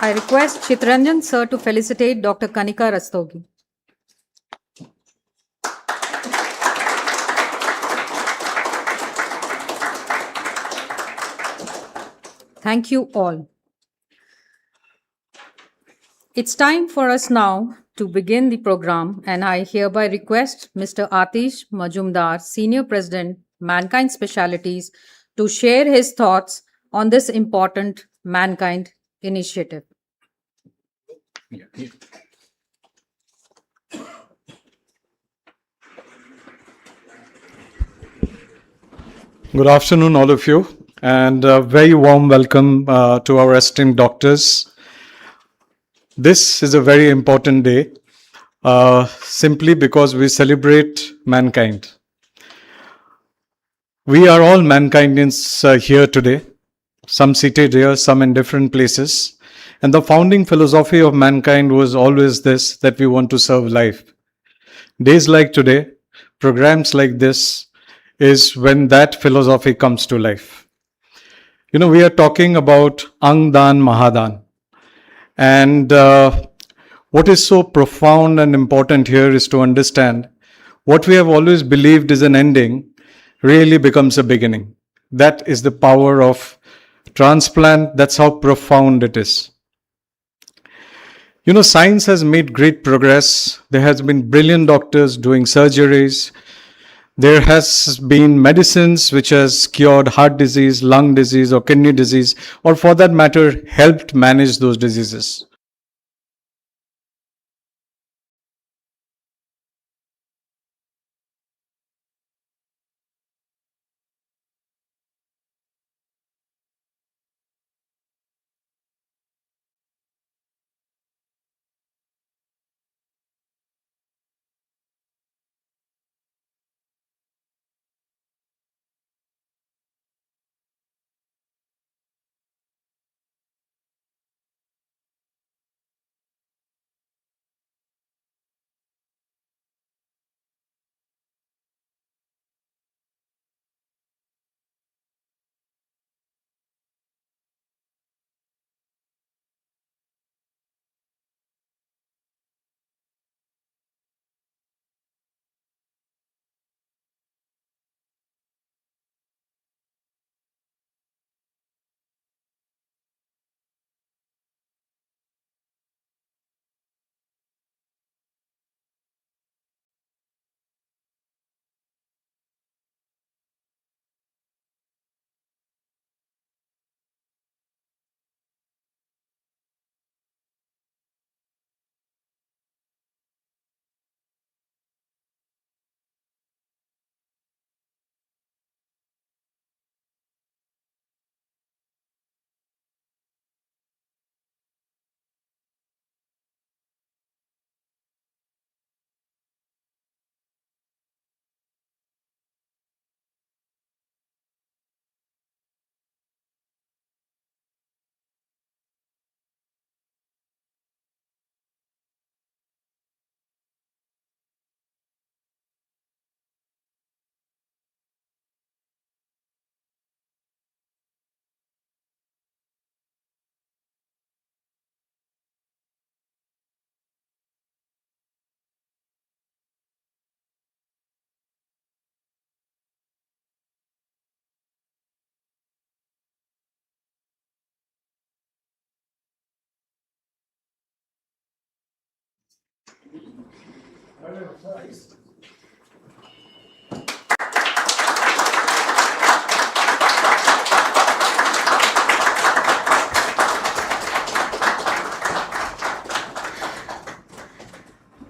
I request Chitranjan sir to felicitate Dr. Kanika Rastogi. Thank you all. It's time for us now to begin the program, and I hereby request Mr. Atish Majumdar, Senior President, Mankind Specialities, to share his thoughts on this important Mankind initiative. Good afternoon, all of you, and a very warm welcome to our esteemed doctors. This is a very important day, simply because we celebrate mankind. We are all mankindians here today, some seated here, some in different places. And the founding philosophy of mankind was always this, that we want to serve life. Days like today, programs like this, is when that philosophy comes to life. You know, we are talking about Angdaan Mahadaan. And what is so profound and important here is to understand what we have always believed is an ending really becomes a beginning. That is the power of transplant. That's how profound it is. You know, science has made great progress. There has been brilliant doctors doing surgeries. There has been medicines which has cured heart disease, lung disease, or kidney disease, or for that matter, helped manage those diseases.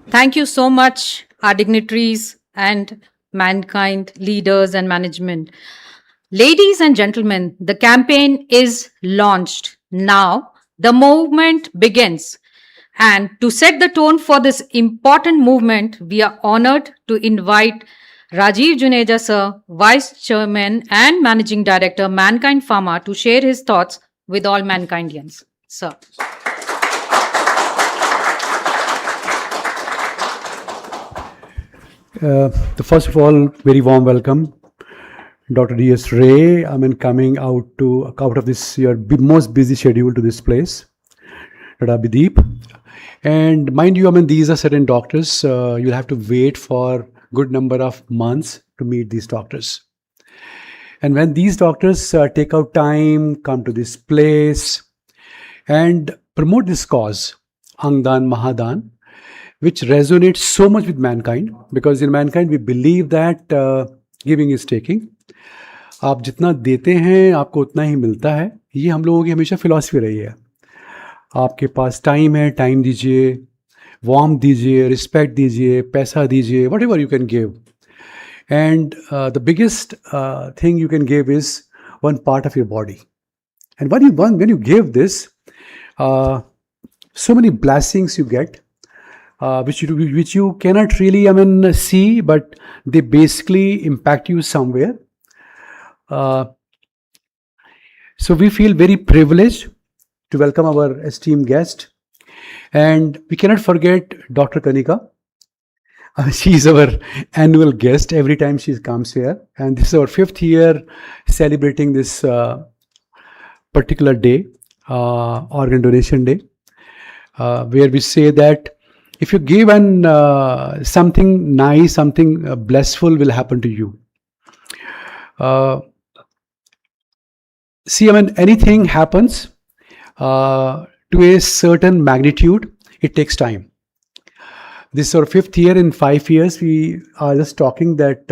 Thank you so much, our dignitaries and Mankind leaders and management. Ladies and gentlemen, the campaign is launched. Now, the movement begins. And to set the tone for this important movement, we are honored to invite Rajiv Juneja sir, Vice Chairman and Managing Director, Mankind Pharma, to share his thoughts with all Mankindians. Sir. First of all, very warm welcome, Dr. D.S. Ray. Coming out of this your most busy schedule to this place. Dr. Abhideep. And mind you, I mean, these are certain doctors. You'll have to wait for good number of months to meet these doctors. And when these doctors take out time, come to this place and promote this cause, Angdaan Mahadaan, which resonates so much with mankind, because in mankind we believe that giving is taking. आप जितना देते हैं आपको उतना ही मिलता है, ये हम लोगों की हमेशा फिलॉसफी रही है. आपके पास टाइम है, टाइम दीजिए, वार्म दीजिए, रिस्पेक्ट दीजिए, पैसा दीजिए, what ever you can give. And the biggest thing you can give is one part of your body. And when you give this, so many blessings you get, which you cannot really, I mean, see, but they basically impact you somewhere. So we feel very privileged to welcome our esteemed guest, and we cannot forget Dr. Kanika. She is our annual guest every time she comes here, and this is our 5th year celebrating this particular day, organ donation day, where we say that if you give and something nice, something blissful will happen to you. See, I mean, anything happens to a certain magnitude, it takes time. This is our 5th year. In 5 years we are just talking that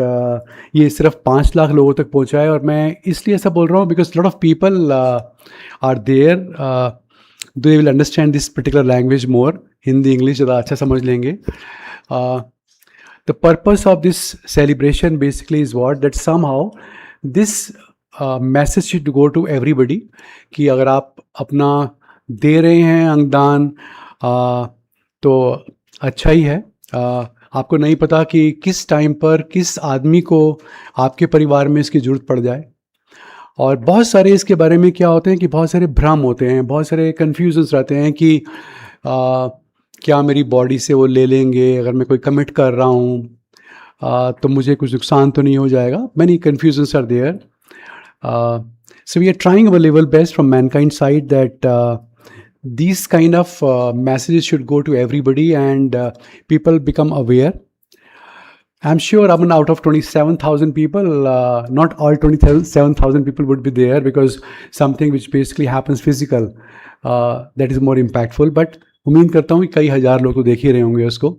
ये सिर्फ 5 लाख लोगों तक पहुंचा है. और मैं इसलिए ऐसा बोल रहा हूँ because lot of people are there, they will understand this particular language more. Hindi English ज़्यादा अच्छा समझ लेंगे. The purpose of this celebration basically is what, that somehow this message should go to everybody कि अगर आप अपना दे रहे हैं अंगदान तो अच्छा ही है. आपको नहीं पता कि किस टाइम पर किस आदमी को आपके परिवार में इसकी ज़रूरत पड़ जाए. और बहुत सारे इसके बारे में क्या होते हैं कि बहुत सारे भ्रम होते हैं, बहुत सारे कन्फ्यूजन्स रहते हैं कि क्या मेरी बॉडी से वो ले लेंगे, अगर मैं कोई कमिट कर रहा हूँ तो मुझे कुछ नुकसान तो नहीं हो जाएगा. Many confusions are there. So we are trying our level best from mankind side that these kind of messages should go to everybody, and people become aware. I'm sure, I mean, out of 27,000 people, not all 27,000 people would be there, because something which basically happens physical, that is more impactful. But उम्मीद करता हूँ कि कई हज़ार लोग तो देख ही रहे होंगे उसको.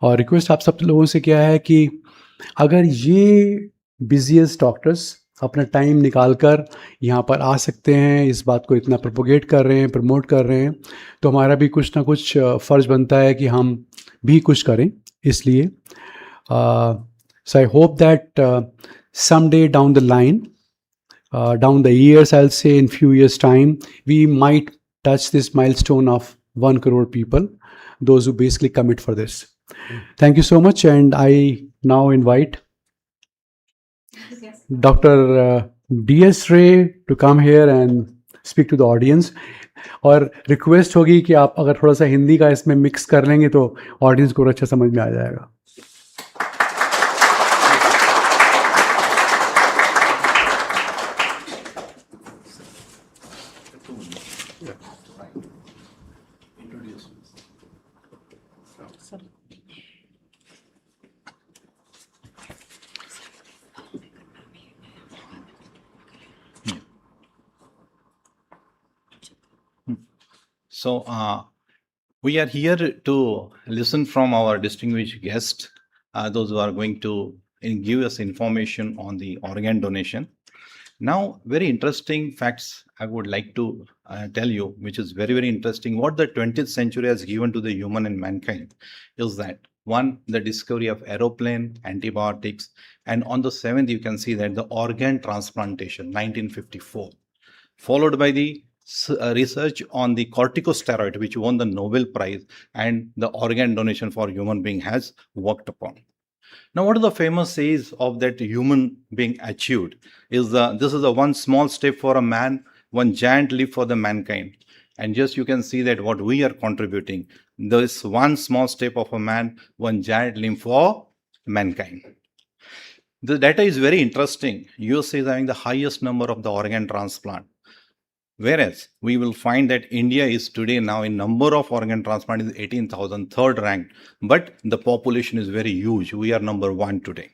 और रिक्वेस्ट आप सब लोगों से क्या है कि अगर ये बिजिएस्ट डॉक्टर्स अपना टाइम निकाल कर यहाँ पर आ सकते हैं, इस बात को इतना प्रोपोगेट कर रहे हैं, प्रमोट कर रहे हैं, तो हमारा भी कुछ ना कुछ फ़र्ज़ बनता है कि हम भी कुछ करें. इसलिए so I hope that someday down the line, down the years, I'll say in few years time, we might touch this milestone of 1 crore people, those who basically commit for this. Thank you so much, and I now invite Dr. D.S. Ray to come here and speak to the audience. और request होगी कि आप अगर थोड़ा सा हिंदी का इसमें mix कर लेंगे तो ऑडियंस को अच्छा समझ में आ जाएगा. So we are here to listen from our distinguished guest, those who are going to give us information on the organ donation. Now, very interesting facts I would like to tell you, which is very, very interesting. What the 20th century has given to the human and mankind is that, one, the discovery of aeroplane, antibiotics, and on the 7th, you can see that the organ transplantation, 1954, followed by the research on the corticosteroid, which won the Nobel Prize, and the organ donation for human being has worked upon. Now, what are the famous says of that human being achieved is this is the one small step for a man, one giant leap for the mankind. And just you can see that what we are contributing, this one small step of a man, one giant leap for mankind. The data is very interesting. USA is having the highest number of the organ transplant. Whereas we will find that India is today now in number of organ transplant is 18,000, third rank, but the population is very huge. We are number one today.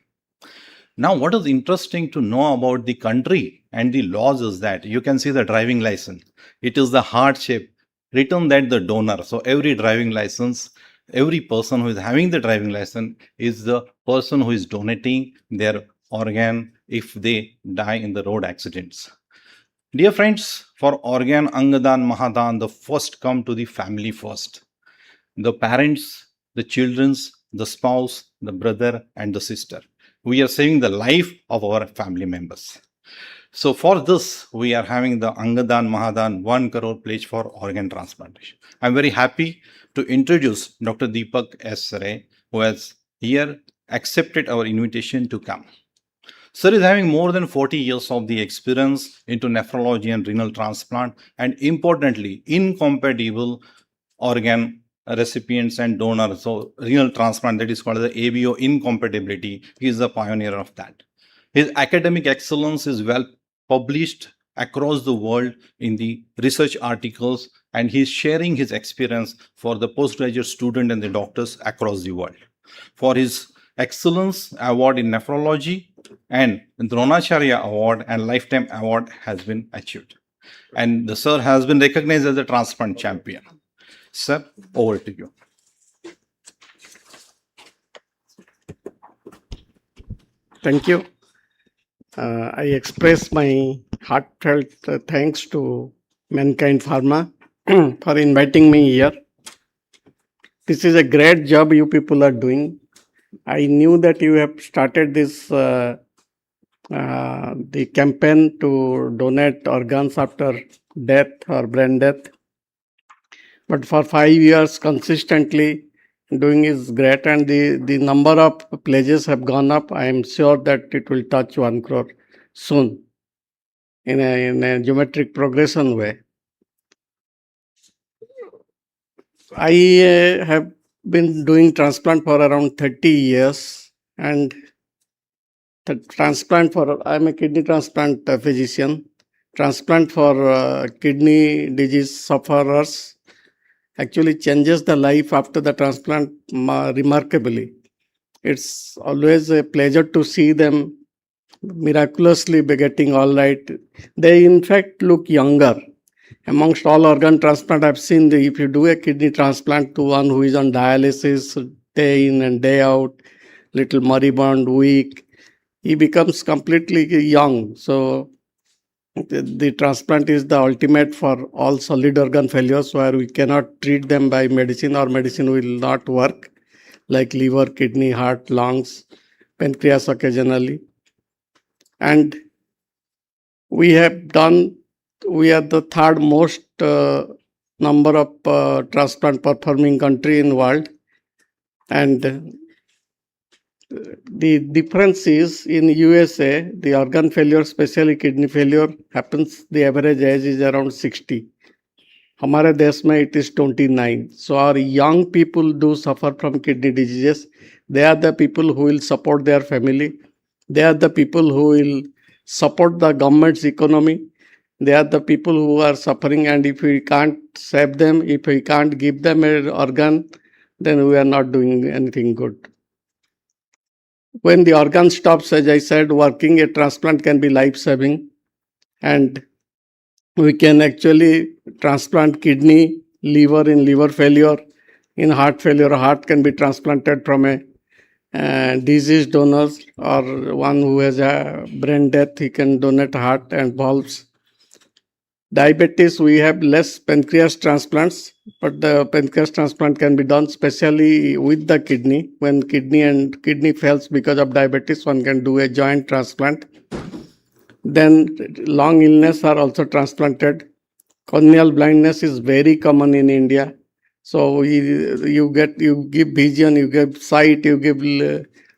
Now, what is interesting to know about the country and the laws is that you can see the driving license. It is the heart shape written that the donor. So every driving license, every person who is having the driving license is the person who is donating their organ if they die in the road accidents. Dear friends, for organ Angdaan Mahadaan, the first come to the family first. The parents, the children's, the spouse, the brother, and the sister. We are saving the life of our family members. So for this, we are having the Angdaan Mahadaan 1 crore pledge for organ transplantation. I'm very happy to introduce Dr. Deepak S. Ray, who has here accepted our invitation to come. Sir is having more than 40 years of the experience into nephrology and renal transplant, and importantly, incompatible organ recipients and donors. So renal transplant, that is called the ABO incompatibility. He is the pioneer of that. His academic excellence is well published across the world in the research articles, and he is sharing his experience for the postgraduate student and the doctors across the world. For his excellence award in nephrology and Dronacharya award and lifetime award has been achieved. And the sir has been recognized as a transplant champion. Sir, over to you. Thank you. I express my heartfelt thanks to Mankind Pharma for inviting me here. This is a great job you people are doing. I knew that you have started this the campaign to donate organs after death or brain death. But for 5 years consistently doing is great, and the number of pledges have gone up. I am sure that it will touch 1 crore soon in a geometric progression way. I have been doing transplant for around 30 years, and I'm a kidney transplant physician. Transplant for kidney disease sufferers actually changes the life after the transplant remarkably. It's always a pleasure to see them miraculously getting all right. They in fact look younger. Amongst all organ transplant I've seen, if you do a kidney transplant to one who is on dialysis day in and day out, little moribund, weak, he becomes completely young. So the transplant is the ultimate for all solid organ failures where we cannot treat them by medicine, or medicine will not work, like liver, kidney, heart, lungs, pancreas occasionally. And we are the third most number of transplant performing country in world. And the difference is in USA, the organ failure, especially kidney failure, happens, the average age is around 60. हमारे देश में it is 29. So our young people do suffer from kidney diseases. They are the people who will support their family. They are the people who will support the government's economy. They are the people who are suffering, and if we can't save them, if we can't give them an organ, then we are not doing anything good. When the organ stops, as I said, working, a transplant can be life-saving, and we can actually transplant kidney, liver in liver failure. In heart failure, heart can be transplanted from a diseased donor, or one who has a brain death, he can donate heart and valves. Diabetes, we have less pancreas transplants, but the pancreas transplant can be done, especially with the kidney. When kidney fails because of diabetes, one can do a joint transplant. Then long illness are also transplanted. Corneal blindness is very common in India. So you give vision, you give sight, you give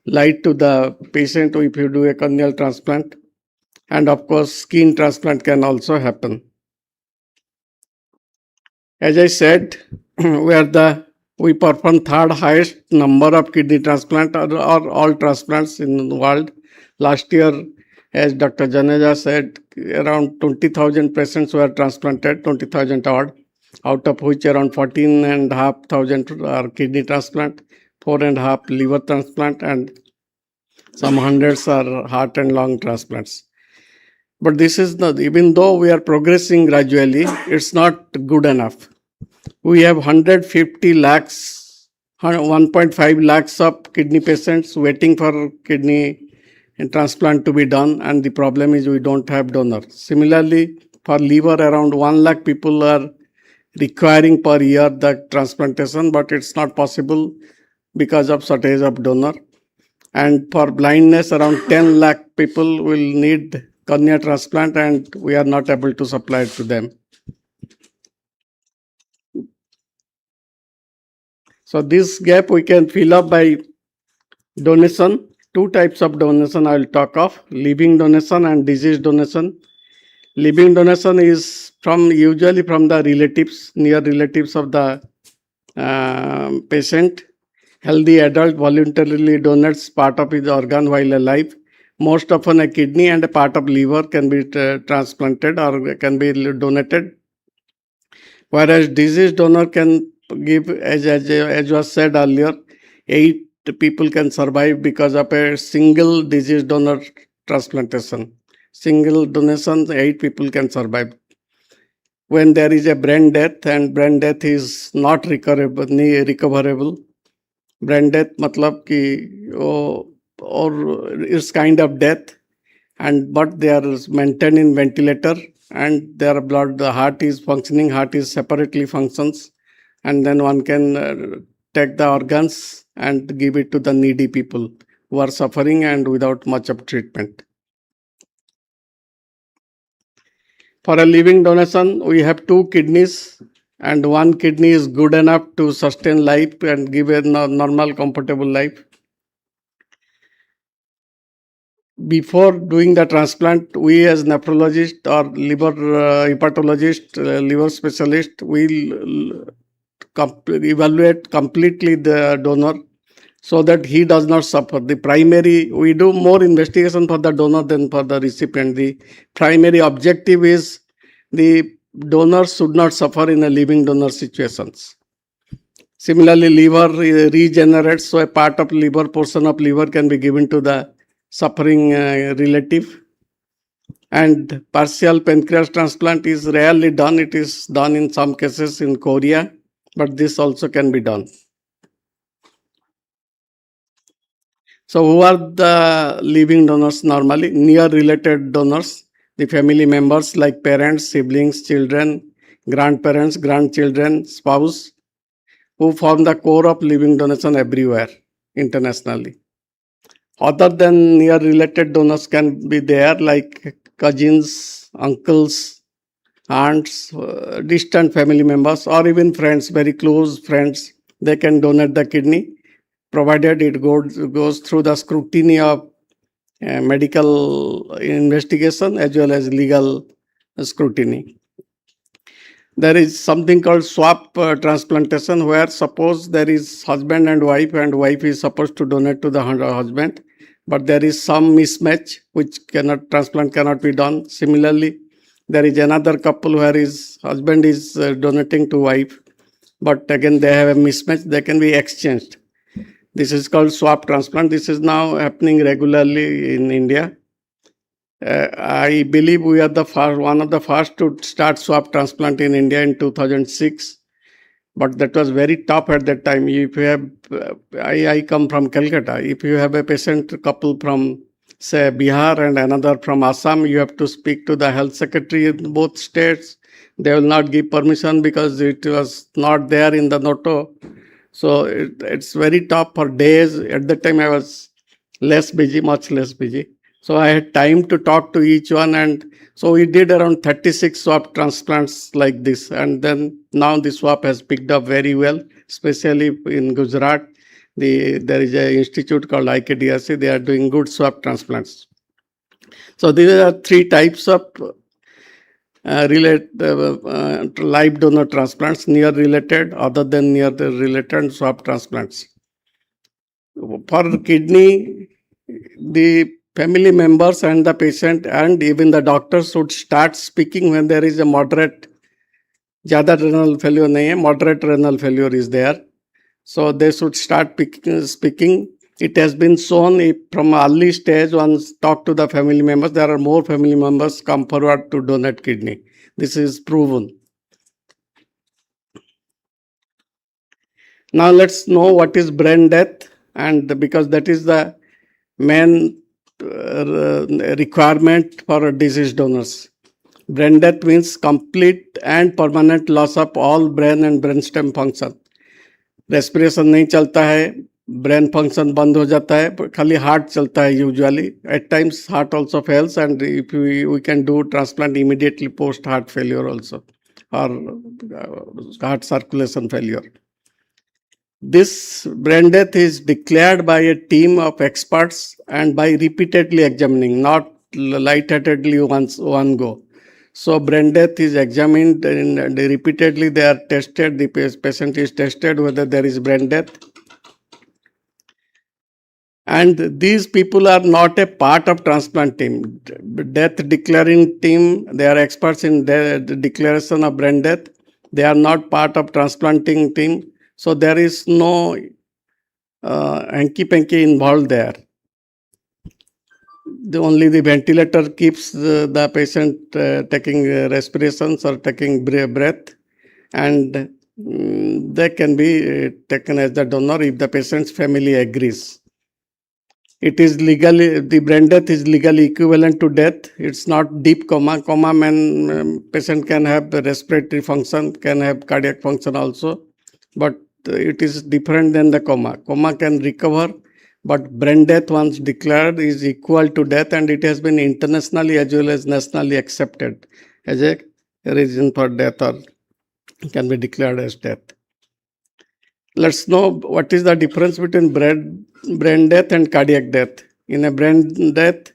light to the patient if you do a corneal transplant. And of course, skin transplant can also happen. As I said, we perform third highest number of kidney transplant or all transplants in the world. Last year, As Dr. Janeja said, around 20,000 patients were transplanted, 20,000 odd, out of which around 14,500 are kidney transplant, 4.5 liver transplant, and some hundreds are heart and lung transplants. But this is not, even though we are progressing gradually, it's not good enough. We have 150 lakhs, 1.5 lakhs of kidney patients waiting for kidney transplant to be done, and the problem is we don't have donor. Similarly, for liver, around 1 lakh people are requiring per year the transplantation, but it's not possible because of shortage of donor. And for blindness, around 10 lakh people will need cornea transplant, and we are not able to supply it to them. So this gap we can fill up by donation. Two types of donation I will talk of: living donation and disease donation. Living donation is usually from the relatives, near relatives of the patient. Healthy adult voluntarily donates part of his organ while alive. Most often a kidney and a part of liver can be transplanted or can be donated. Whereas disease donor can give, as was said earlier, 8 people can survive because of a single disease donor transplantation. Single donation, 8 people can survive. When there is a brain death, and brain death is not recoverable, brain death matlab ki or is kind of death, and but they are maintained in ventilator, and their blood, the heart is functioning, heart is separately functions, and then one can take the organs and give it to the needy people who are suffering and without much of treatment. For a living donation, we have 2 kidneys, and 1 kidney is good enough to sustain life and give a normal, comfortable life. Before doing the transplant, we as nephrologist or liver hepatologist, liver specialist, will evaluate completely the donor so that he does not suffer. The primary, we do more investigation for the donor than for the recipient. The primary objective is the donor should not suffer in a living donor situations. Similarly, liver regenerates, so a part of liver, portion of liver can be given to the suffering relative. And partial pancreas transplant is rarely done. It is done in some cases in Korea, but this also can be done. So who are the living donors normally? Near related donors, the family members like parents, siblings, children, grandparents, grandchildren, spouse, who form the core of living donation everywhere internationally. Other than near related donors can be there like cousins, uncles, aunts, distant family members, or even friends, very close friends. They can donate the kidney, provided it goes through the scrutiny of medical investigation as well as legal scrutiny. There is something called swap transplantation, where suppose there is husband and wife is supposed to donate to the husband, but there is some mismatch which transplant cannot be done. Similarly, there is another couple where his husband is donating to wife, but again they have a mismatch. They can be exchanged. This is called swap transplant. This is now happening regularly in India. I believe we are one of the first to start swap transplant in India in 2006. But that was very tough at that time. If you have, I come from Calcutta. If you have a patient couple from, say, Bihar and another from Assam, you have to speak to the health secretary in both states. They will not give permission because it was not there in the noto. So it's very tough for days. At that time, I was less busy, much less busy. So I had time to talk to each one, and so we did around 36 swap transplants like this. And then now the swap has picked up very well, especially in Gujarat. There is an institute called IKDRC. They are doing good swap transplants. So these are 3 types of live donor transplants: near related, other than near the related, swap transplants. For kidney, the family members and the patient and even the doctor should start speaking when there is a moderate, ज़्यादा renal failure नहीं है, moderate renal failure is there. So they should start speaking. It has been shown if from early stage once talk to the family members, there are more family members come forward to donate kidney. This is proven. Now let's know what is brain death, and because that is the main requirement for deceased donors. Brain death means complete and permanent loss of all brain and brainstem function. Respiration नहीं चलता है, brain function बंद हो जाता है, खाली heart चलता है usually. At times heart also fails and if we can do transplant immediately post heart failure also or heart circulation failure. This brain death is declared by a team of experts and by repeatedly examining, not lightheartedly one go. So brain death is examined and repeatedly they are tested. The patient is tested whether there is brain death. And these people are not a part of transplant team. Death declaring team, they are experts in the declaration of brain death. They are not part of transplanting team. So there is no hanky-panky involved there. Only the ventilator keeps the patient taking respirations or taking breath, and they can be taken as the donor if the patient's family agrees. It is legally, the brain death is legally equivalent to death. It's not deep coma. Coma means patient can have respiratory function, can have cardiac function also, but it is different than the coma. Coma can recover, but brain death once declared is equal to death, and it has been internationally as well as nationally accepted as a reason for death or can be declared as death. Let's know what is the difference between brain death and cardiac death. In a brain death,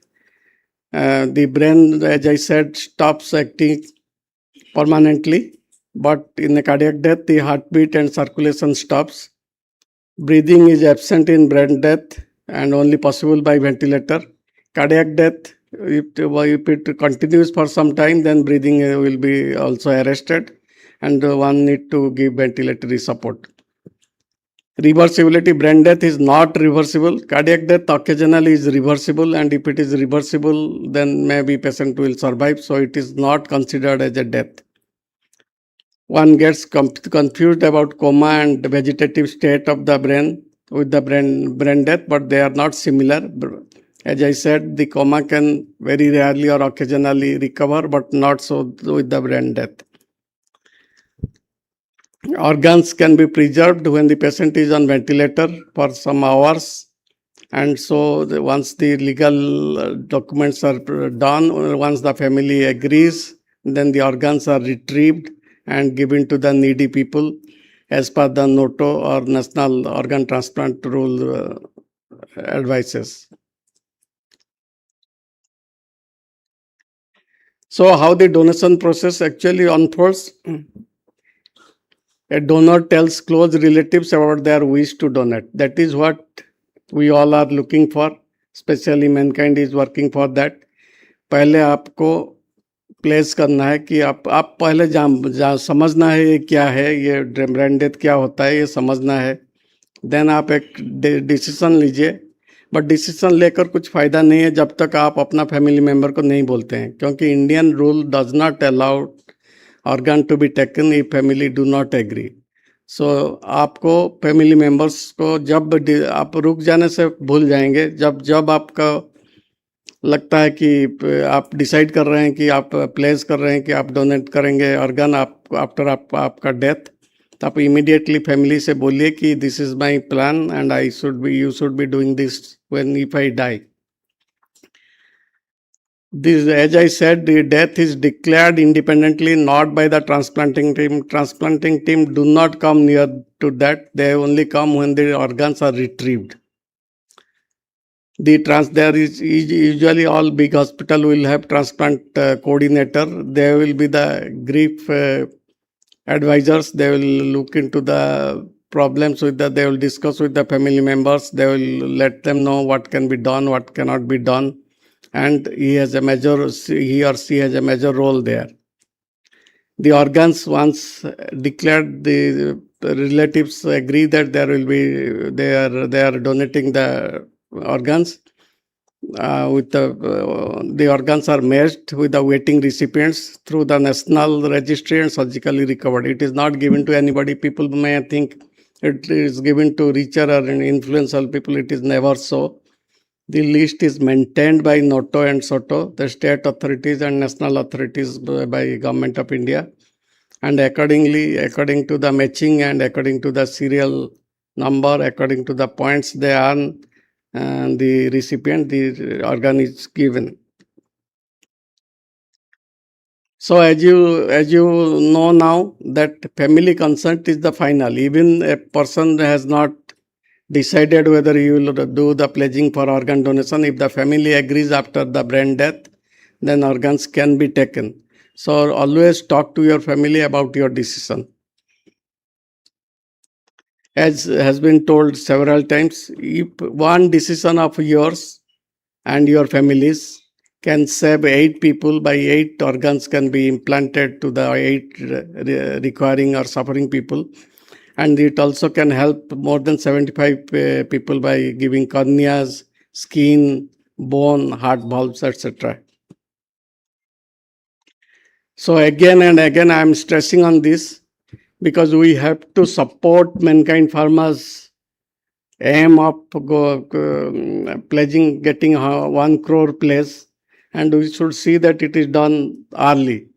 the brain, as I said, stops acting permanently, but in a cardiac death, the heartbeat and circulation stops. Breathing is absent in brain death and only possible by ventilator. Cardiac death, if it continues for some time, then breathing will be also arrested and one need to give ventilatory support. Reversibility, brain death is not reversible. Cardiac death occasionally is reversible, and if it is reversible, then maybe patient will survive. So it is not considered as a death. One gets confused about coma and vegetative state of the brain with the brain death, but they are not similar. As I said, the coma can very rarely or occasionally recover, but not so with the brain death. Organs can be preserved when the patient is on ventilator for some hours, and so once the legal documents are done, once the family agrees, then the organs are retrieved and given to the needy people as per the NOTO or National Organ Transplant Rule advices. So how the donation process actually unfolds? A donor tells close relatives about their wish to donate. That is what we all are looking for. Especially mankind is working for that. पहले आपको place करना है कि आप पहले समझना है ये क्या है, ये ब्रेन डेथ क्या होता है, ये समझना है. देन आप एक डिसीजन लीजिए, बट डिसीजन लेकर कुछ फ़ायदा नहीं है जब तक आप अपना फैमिली मेम्बर को नहीं बोलते हैं, क्योंकि Indian rule does not allow organ to be taken if family do not agree. So आपको फैमिली मेंबर्स को जब आप रुक जाने से भूल जाएंगे, जब आपका लगता है कि आप डिसाइड कर रहे हैं कि आप प्लेस कर रहे हैं कि आप डोनेट करेंगे ऑर्गन आफ्टर आपका डेथ, तो आप इमीडिएटली फैमिली से बोलिए कि this is my plan and you should be doing this when if I die. This, as I said, the death is declared independently, not by the transplanting team. Transplanting team do not come near to that. They only come when the organs are retrieved. There is usually all big hospital will have transplant coordinator. They will be the grief advisors. They will look into the problems with they will discuss with the family members. They will let them know what can be done, what cannot be done. and he or she has a major role there. The organs, once declared, the relatives agree that they are donating the organs. The organs are matched with the waiting recipients through the national registry and surgically recovered. It is not given to anybody. People may think it is given to richer or influential people. It is never so. The list is maintained by NOTO and SOTO, the state authorities and national authorities by Government of India. And accordingly, according to the matching and according to the serial number, according to the points they earn, and the recipient, the organ is given. So as you know now, that family consent is the final. Even a person has not decided whether he will do the pledging for organ donation. If the family agrees after the brain death, then organs can be taken. So always talk to your family about your decision. As has been told several times, if one decision of yours and your families can save 8 people, by 8 organs can be implanted to the 8 requiring or suffering people. And it also can help more than 75 people by giving corneas, skin, bone, heart valves, etc. So again and again, I am stressing on this because we have to support Mankind Pharma's aim of pledging, getting 1 crore place, and we should see that it is done early.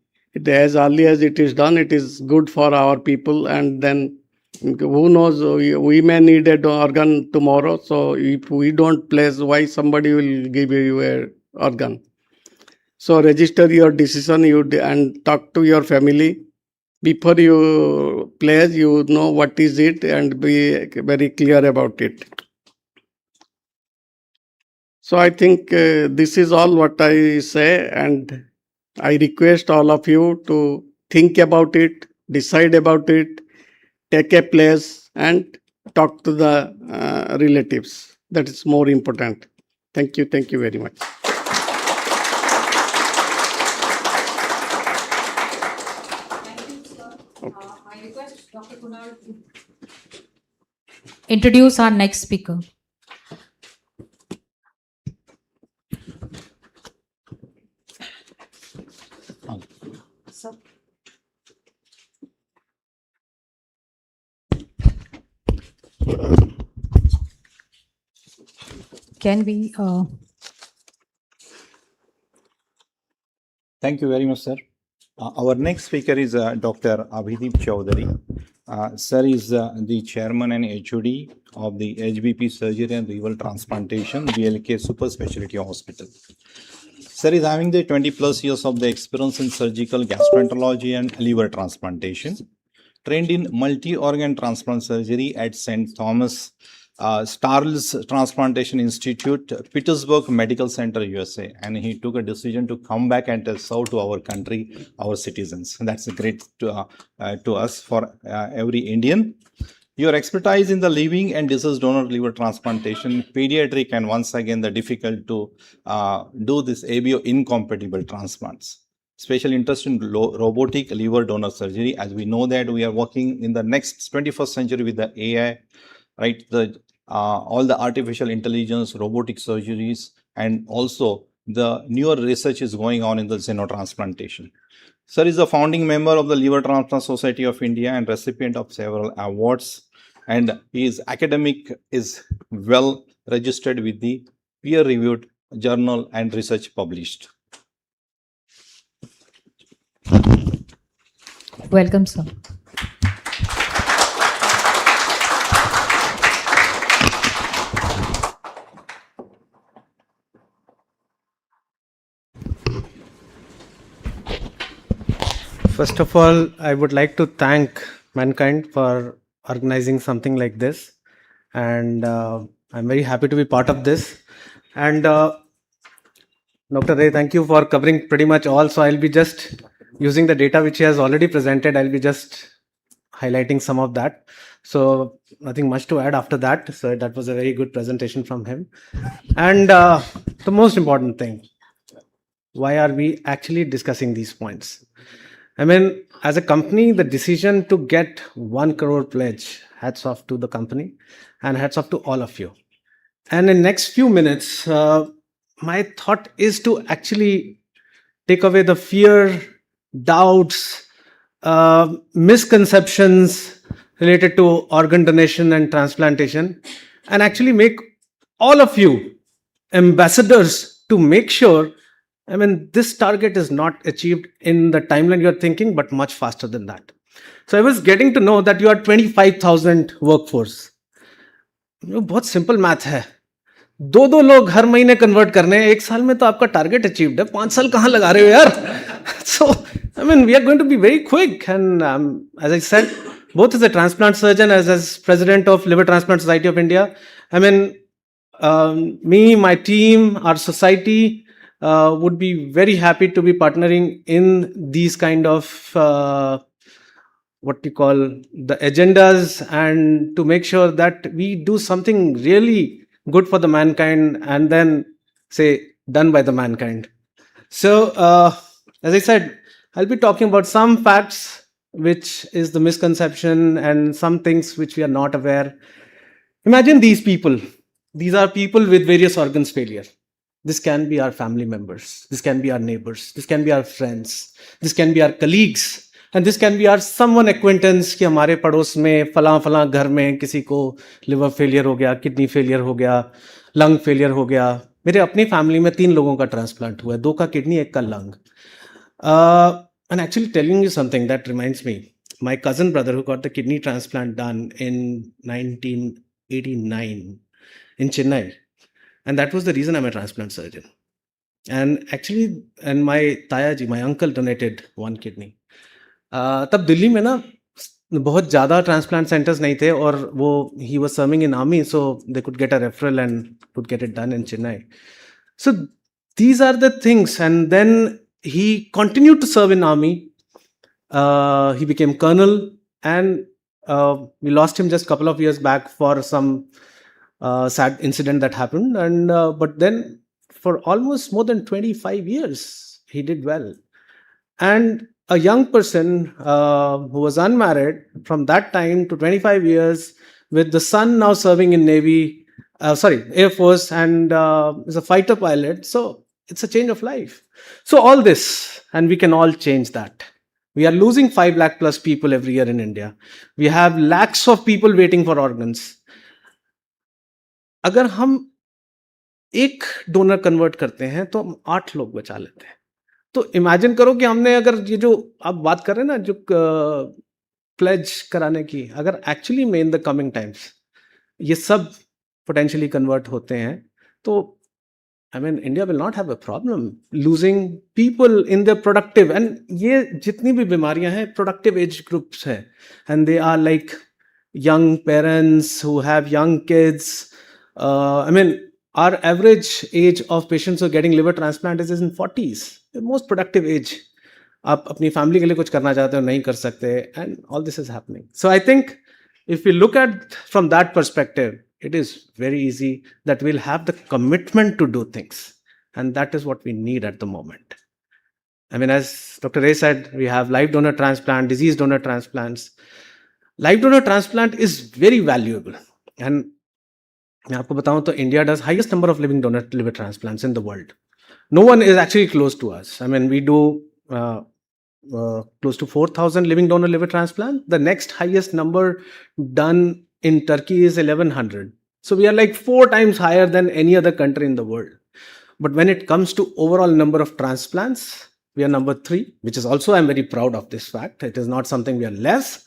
As early as it is done, it is good for our people, and then who knows, we may need an organ tomorrow. So if we don't place, why somebody will give you an organ? So register your decision and talk to your family. Before you place, you know what is it and be very clear about it. So I think this is all what I say, and I request all of you to think about it, decide about it, take a place and talk to the relatives. That is more important. Thank you. Thank you very much. I request Dr. Kunal to introduce our next speaker. Sir. Can we? Thank you very much, sir. Our next speaker is Dr. Abhidip Chowdhury. Sir is the chairman and HOD of the HBP Surgery and Liver Transplantation, BLK Super Specialty Hospital. Sir is having the 20 plus years of the experience in surgical gastroenterology and liver transplantation. Trained in multi-organ transplant surgery at St. Thomas Starles Transplantation Institute, Petersburg Medical Center, USA. And he took a decision to come back and serve to our country, our citizens. And that's great to us, for every Indian. Your expertise in the living and deceased donor liver transplantation, pediatric, and once again the difficult to do this ABO incompatible transplants. Special interest in robotic liver donor surgery, as we know that we are working in the next 21st century with the AI, right? All the artificial intelligence, robotic surgeries, and also the newer research is going on in the xenotransplantation. Sir is a founding member of the Liver Transplant Society of India and recipient of several awards. And his academic is well registered with the peer-reviewed journal and research published. Welcome, sir. First of all, I would like to thank Mankind for organizing something like this, and I'm very happy to be part of this. And Dr. Ray, thank you for covering pretty much all. So I'll be just using the data which he has already presented. I'll be just highlighting some of that. So nothing much to add after that. So that was a very good presentation from him. And the most important thing, why are we actually discussing these points? I mean, as a company, the decision to get 1 crore pledge, hats off to the company and hats off to all of you. And in next few minutes, my thought is to actually take away the fear, doubts, misconceptions related to organ donation and transplantation, and actually make all of you ambassadors to make sure, I mean, this target is not achieved in the timeline you're thinking, but much faster than that. So I was getting to know that you are 25,000 workforce. ये बहुत simple math है. दो लोग हर महीने convert करने हैं, 1 साल में तो आपका टारगेट अचीव्ड है. 5 साल कहाँ लगा रहे हो यार? So I mean, we are going to be very quick. And as I said, both as a transplant surgeon, as president of Liver Transplant Society of India, I mean, me, my team, our society would be very happy to be partnering in these kind of what you call the agendas, and to make sure that we do something really good for the mankind, and then say done by the mankind. So as I said, I'll be talking about some facts which is the misconception and some things which we are not aware. Imagine these people. These are people with various organs failure. This can be our family members. This can be our neighbors. This can be our friends. This can be our colleagues. And this can be our someone acquaintance कि हमारे पड़ोस में फलां घर में किसी को liver failure हो गया, किडनी फेलियर हो गया, लंग फेलियर हो गया. मेरे अपनी फैमिली में 3 लोगों का ट्रांसप्लांट हुआ है, 2 का किडनी, 1 का lung. And actually telling you something that reminds me, my cousin brother who got the kidney transplant done in 1989 in Chennai, and that was the reason I'm a transplant surgeon. And actually, and my Tayaji, my uncle donated 1 kidney. तब दिल्ली में ना बहुत ज़्यादा transplant centres नहीं थे, और वो he was serving in army, so they could get a referral and could get it done in Chennai. So these are the things. And then he continued to serve in army. He became colonel, and we lost him just a couple of years back for some sad incident that happened. And but then for almost more than 25 years, he did well. And a young person who was unmarried from that time to 25 years, with the son now serving in Navy, Air Force, and is a fighter pilot. So it's a change of life. So all this, and we can all change that. We are losing 5 lakh plus people every year in India. We have lakhs of people waiting for organs. अगर हम एक donor convert करते हैं तो हम 8 लोग बचा लेते हैं. तो इमेजिन करो कि हमने, अगर ये जो आप बात कर रहे हैं ना, जो प्लेज कराने की, अगर एक्चुअली में इन द कमिंग टाइम्स ये सब पोटेंशियली कन्वर्ट होते हैं, तो I mean, India will not have a problem losing people in their productive, and ये जितनी भी बीमारियां हैं productive age groups है, and they are like young parents who have young kids. I mean, our average age of patients who are getting liver transplant is in 40s, the most productive age. आप अपनी family के लिए कुछ करना चाहते हो, नहीं कर सकते, and all this is happening. So I think if we look at from that perspective, it is very easy that we'll have the commitment to do things. And that is what we need at the moment. I mean, as Dr. Ray said, we have live donor transplant, disease donor transplants. Live donor transplant is very valuable. And मैं आपको बताऊं तो India does highest number of living donor liver transplants in the world. No one is actually close to us. I mean, we do close to 4,000 living donor liver transplant. The next highest number done in Turkey is 1,100. So we are like 4 times higher than any other country in the world. But when it comes to overall number of transplants, we are number 3, which is also, I'm very proud of this fact. It is not something we are less.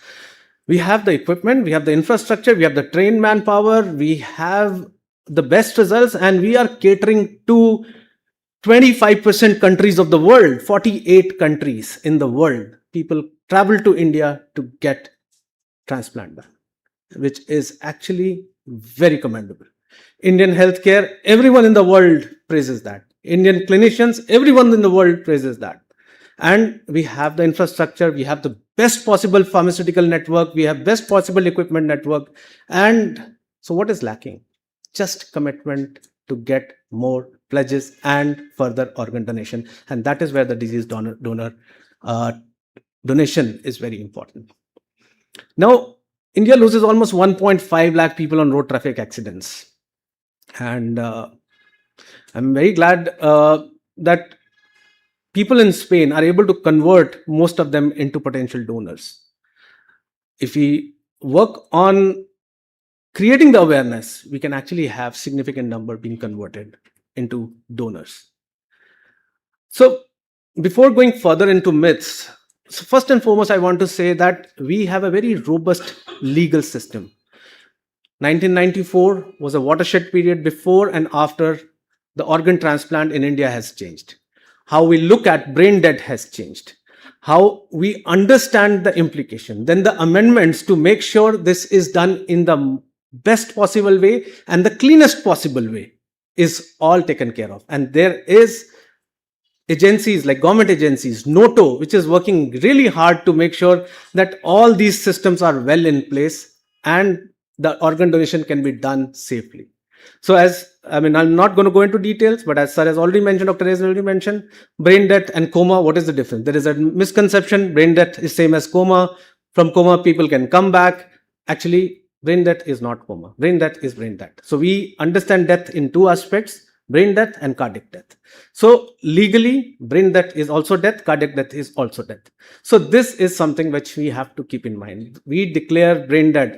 We have the equipment, we have the infrastructure, we have the trained manpower, we have the best results, and we are catering to 25% countries of the world, 48 countries in the world. People travel to India to get transplant done, which is actually very commendable. Indian healthcare, everyone in the world praises that. Indian clinicians, everyone in the world praises that. And we have the infrastructure, we have the best possible pharmaceutical network, we have best possible equipment network. And so what is lacking? Just commitment to get more pledges, and further organ donation. And that is where the disease donor donation is very important. Now, India loses almost 1.5 lakh people on road traffic accidents. And I'm very glad that people in Spain are able to convert most of them into potential donors. If we work on creating the awareness, we can actually have significant number being converted into donors. So before going further into myths, so first and foremost, I want to say that we have a very robust legal system. 1994 was a watershed period. Before and after, the organ transplant in India has changed. How we look at brain death has changed. How we understand the implication. Then the amendments to make sure this is done in the best possible way and the cleanest possible way is all taken care of. And there is agencies like government agencies, NOTO, which is working really hard to make sure that all these systems are well in place and the organ donation can be done safely. So I'm not going to go into details, but as Sir has already mentioned, Dr. has already mentioned, brain death and coma, what is the difference? There is a misconception, brain death is same as coma. From coma, people can come back. Actually, brain death is not coma. Brain death is brain death. So we understand death in two aspects, brain death and cardiac death. So legally, brain death is also death, cardiac death is also death. So this is something which we have to keep in mind. We declare brain death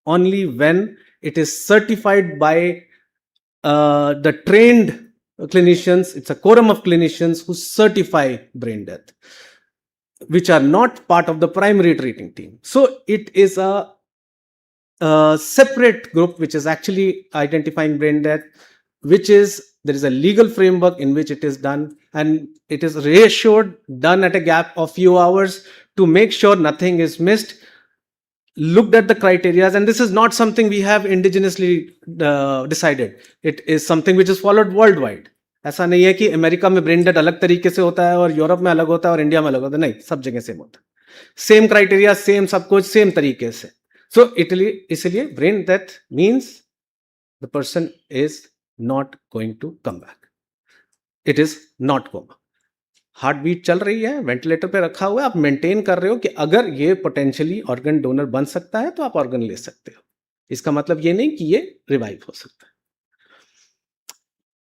only when it is certified by the trained clinicians. It's a quorum of clinicians who certify brain death, which are not part of the primary treating team. So it is a separate group which is actually identifying brain death, there is a legal framework in which it is done, and it is reassured, done at a gap of few hours to make sure nothing is missed, looked at the criteria, and this is not something we have indigenously decided. It is something which is followed worldwide. ऐसा नहीं है कि America में brain death अलग तरीके से होता है और यूरोप में अलग होता है और इंडिया में अलग होता है, नहीं, सब जगह सेम होता है, सेम क्राइटेरिया, सेम सब कुछ, सेम तरीके से. सो इसलिए brain death means the person is not going to come back. It is not coma. Heart beat चल रही है, वेंटिलेटर पे रखा हुआ है, आप मेंटेन कर रहे हो कि अगर ये पोटेंशियली ऑर्गन डोनर बन सकता है तो आप ऑर्गन ले सकते हो. इसका मतलब ये नहीं कि ये रिवाइव हो सकता है.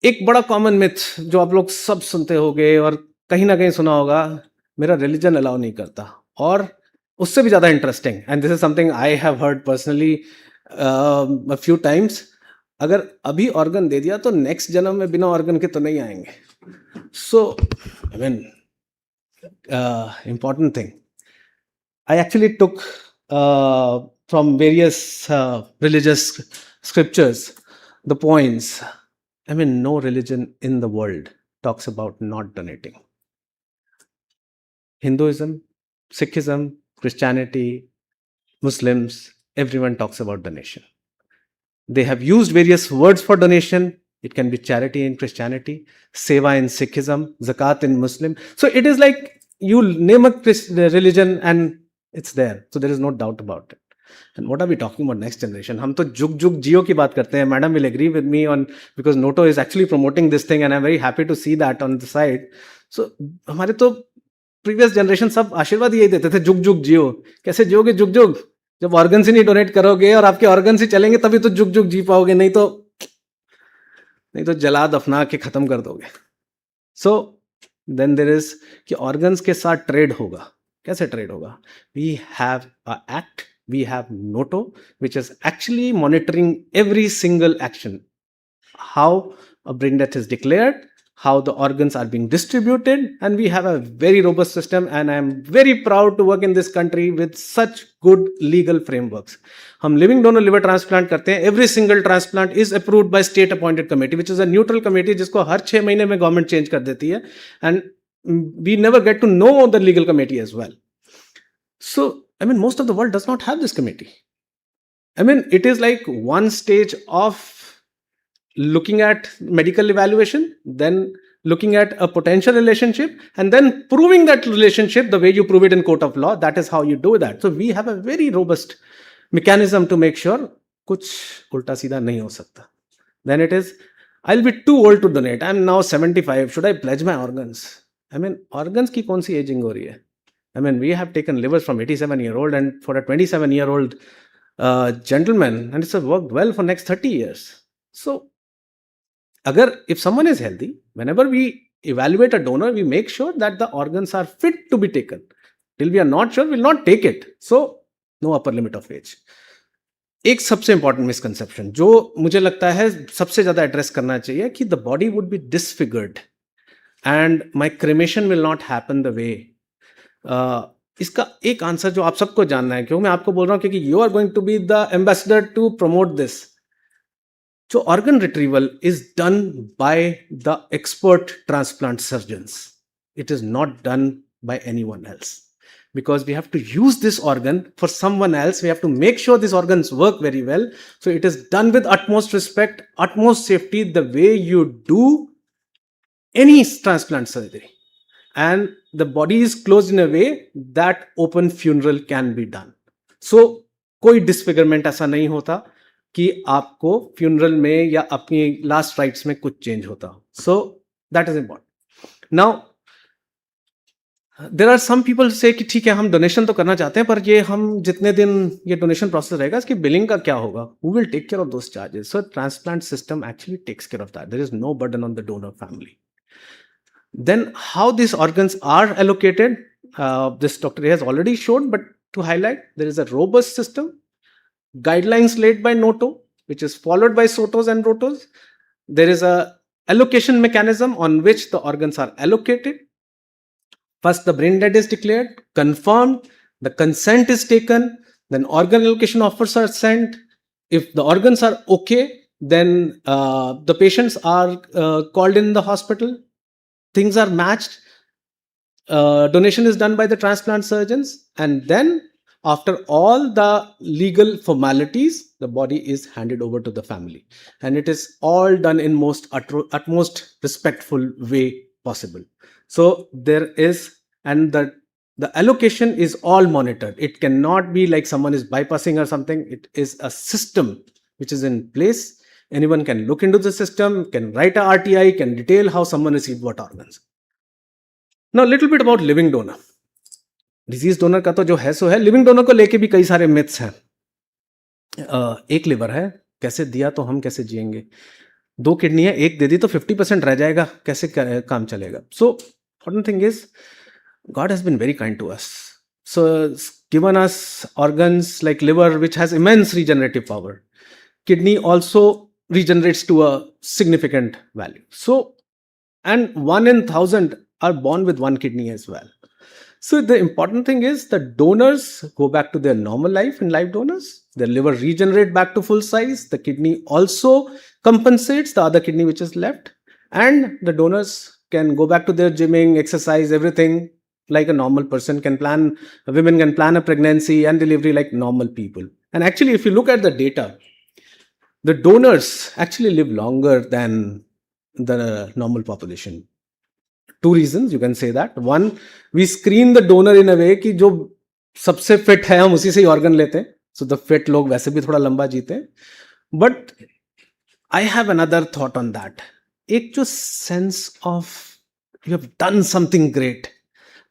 एक बड़ा कॉमन मिथ जो आप लोग सब सुनते होंगे और कहीं ना कहीं सुना होगा, मेरा रिलीजन अलाउ नहीं करता. और उससे भी ज्यादा interesting, and this is something I have heard personally a few times, अगर अभी ऑर्गन दे दिया तो नेक्स्ट जन्म में बिना ऑर्गन के तो नहीं आएंगे. So I mean important thing. I actually took from various religious scriptures the points. I mean, no religion in the world talks about not donating. Hinduism, Sikhism, Christianity, Muslims, everyone talks about donation. They have used various words for donation. It can be charity in Christianity, seva in Sikhism, zakat in Muslim. So it is like you name a religion and it's there. So there is no doubt about it. And what are we talking about next generation? हम तो जुग जुग जियो की बात करते हैं. Madam will agree with me on, because Noto is actually promoting this thing and I'm very happy to see that on the side. So हमारे तो previous generation सब आशीर्वाद यही देते थे, जुग जुग जियो. कैसे जियोगे जुग जुग? जब ऑर्गन ही नहीं डोनेट करोगे और आपके ऑर्गन ही चलेंगे तभी तो जुग जुग जी पाओगे, नहीं तो जला दफना के खत्म कर दोगे. सो देन देयर इज कि ऑर्गन्स के साथ ट्रेड होगा. कैसे ट्रेड होगा? We have a act, we have NOTTO which is actually monitoring every single action, how a brain death is declared, how the organs are being distributed, and we have a very robust system, and I am very proud to work in this country with such good legal frameworks. हम living donor liver transplant करते हैं. Every single transplant is approved by state appointed committee, which is a neutral committee जिसको हर 6 महीने में government change कर देती है, and we never get to know the legal committee as well. So I mean, most of the world does not have this committee. I mean, it is like one stage of looking at medical evaluation, then looking at a potential relationship, and then proving that relationship the way you prove it in court of law. That is how you do that. So we have a very robust mechanism to make sure कुछ उल्टा सीधा नहीं हो सकता. Then it is I'll be too old to donate. I'm now 75. Should I pledge my organs? I mean, organs की कौन सी aging हो रही है? I mean, we have taken livers from 87-year-old and for a 27-year-old gentleman, and it's worked well for next 30 years. So, if someone is healthy, whenever we evaluate a donor, we make sure that the organs are fit to be taken. Till we are not sure, we'll not take it. So, no upper limit of age. एक सबसे important misconception जो मुझे लगता है सबसे ज्यादा address करना चाहिए कि the body would be disfigured and my cremation will not happen the way. इसका एक आंसर जो आप सबको जानना है, क्यों मैं आपको बोल रहा हूं क्योंकि you are going to be the ambassador to promote this. जो organ retrieval is done by the expert transplant surgeons. It is not done by anyone else. Because we have to use this organ for someone else. We have to make sure these organs work very well. So it is done with utmost respect, utmost safety, the way you do any transplant surgery. And the body is closed in a way that open funeral can be done. So कोई disfigurement ऐसा नहीं होता कि आपको funeral में या अपनी last rites में कुछ change होता. So that is important. Now, there are some people say कि ठीक है हम डोनेशन तो करना चाहते हैं पर ये हम जितने दिन ये डोनेशन प्रोसेस रहेगा इसकी बिलिंग का क्या होगा. Who will take care of those charges. So transplant system actually takes care of that. There is no burden on the donor family. Then how this organs are allocated, this doctor has already showed, but to highlight there is a robust system, guidelines laid by NOTO, which is followed by SOTOs and ROTOs. There is a allocation mechanism on which the organs are allocated. First, the brain dead is declared, confirmed, the consent is taken, then organ allocation offers are sent. If the organs are okay, then the patients are called in the hospital. Things are matched. Donation is done by the transplant surgeons. And then, after all the legal formalities, the body is handed over to the family. And it is all done in utmost respectful way possible. So there is, and the allocation is all monitored. It cannot be like someone is bypassing or something. It is a system which is in place. Anyone can look into the system, can write a RTI, can detail how someone received what organs. Now, little bit about living donor. Disease donor का तो जो है सो है. Living donor को लेके भी कई सारे मिथ्स हैं. एक लिवर है, कैसे दिया तो हम कैसे जिएंगे. 2 किडनी है, एक दे दी तो 50% रह जाएगा, कैसे काम चलेगा. सो important thing is God has been very kind to us. So it's given us organs like liver which has immense regenerative power. Kidney also regenerates to a significant value. So, and 1 in 1,000 are born with 1 kidney as well. So the important thing is the donors go back to their normal life in live donors. Their liver regenerate back to full size. The kidney also compensates the other kidney which is left. And the donors can go back to their gymming, exercise, everything like a normal person can plan. Women can plan a pregnancy and delivery like normal people. And actually, if you look at the data, the donors actually live longer than the normal population. 2 reasons you can say that. One, we screen the donor in a way कि जो सबसे fit है हम उसी से ही organ लेते हैं. So the fit लोग वैसे भी थोड़ा लंबा जीते हैं. But I have another thought on that. एक जो sense of you have done something great,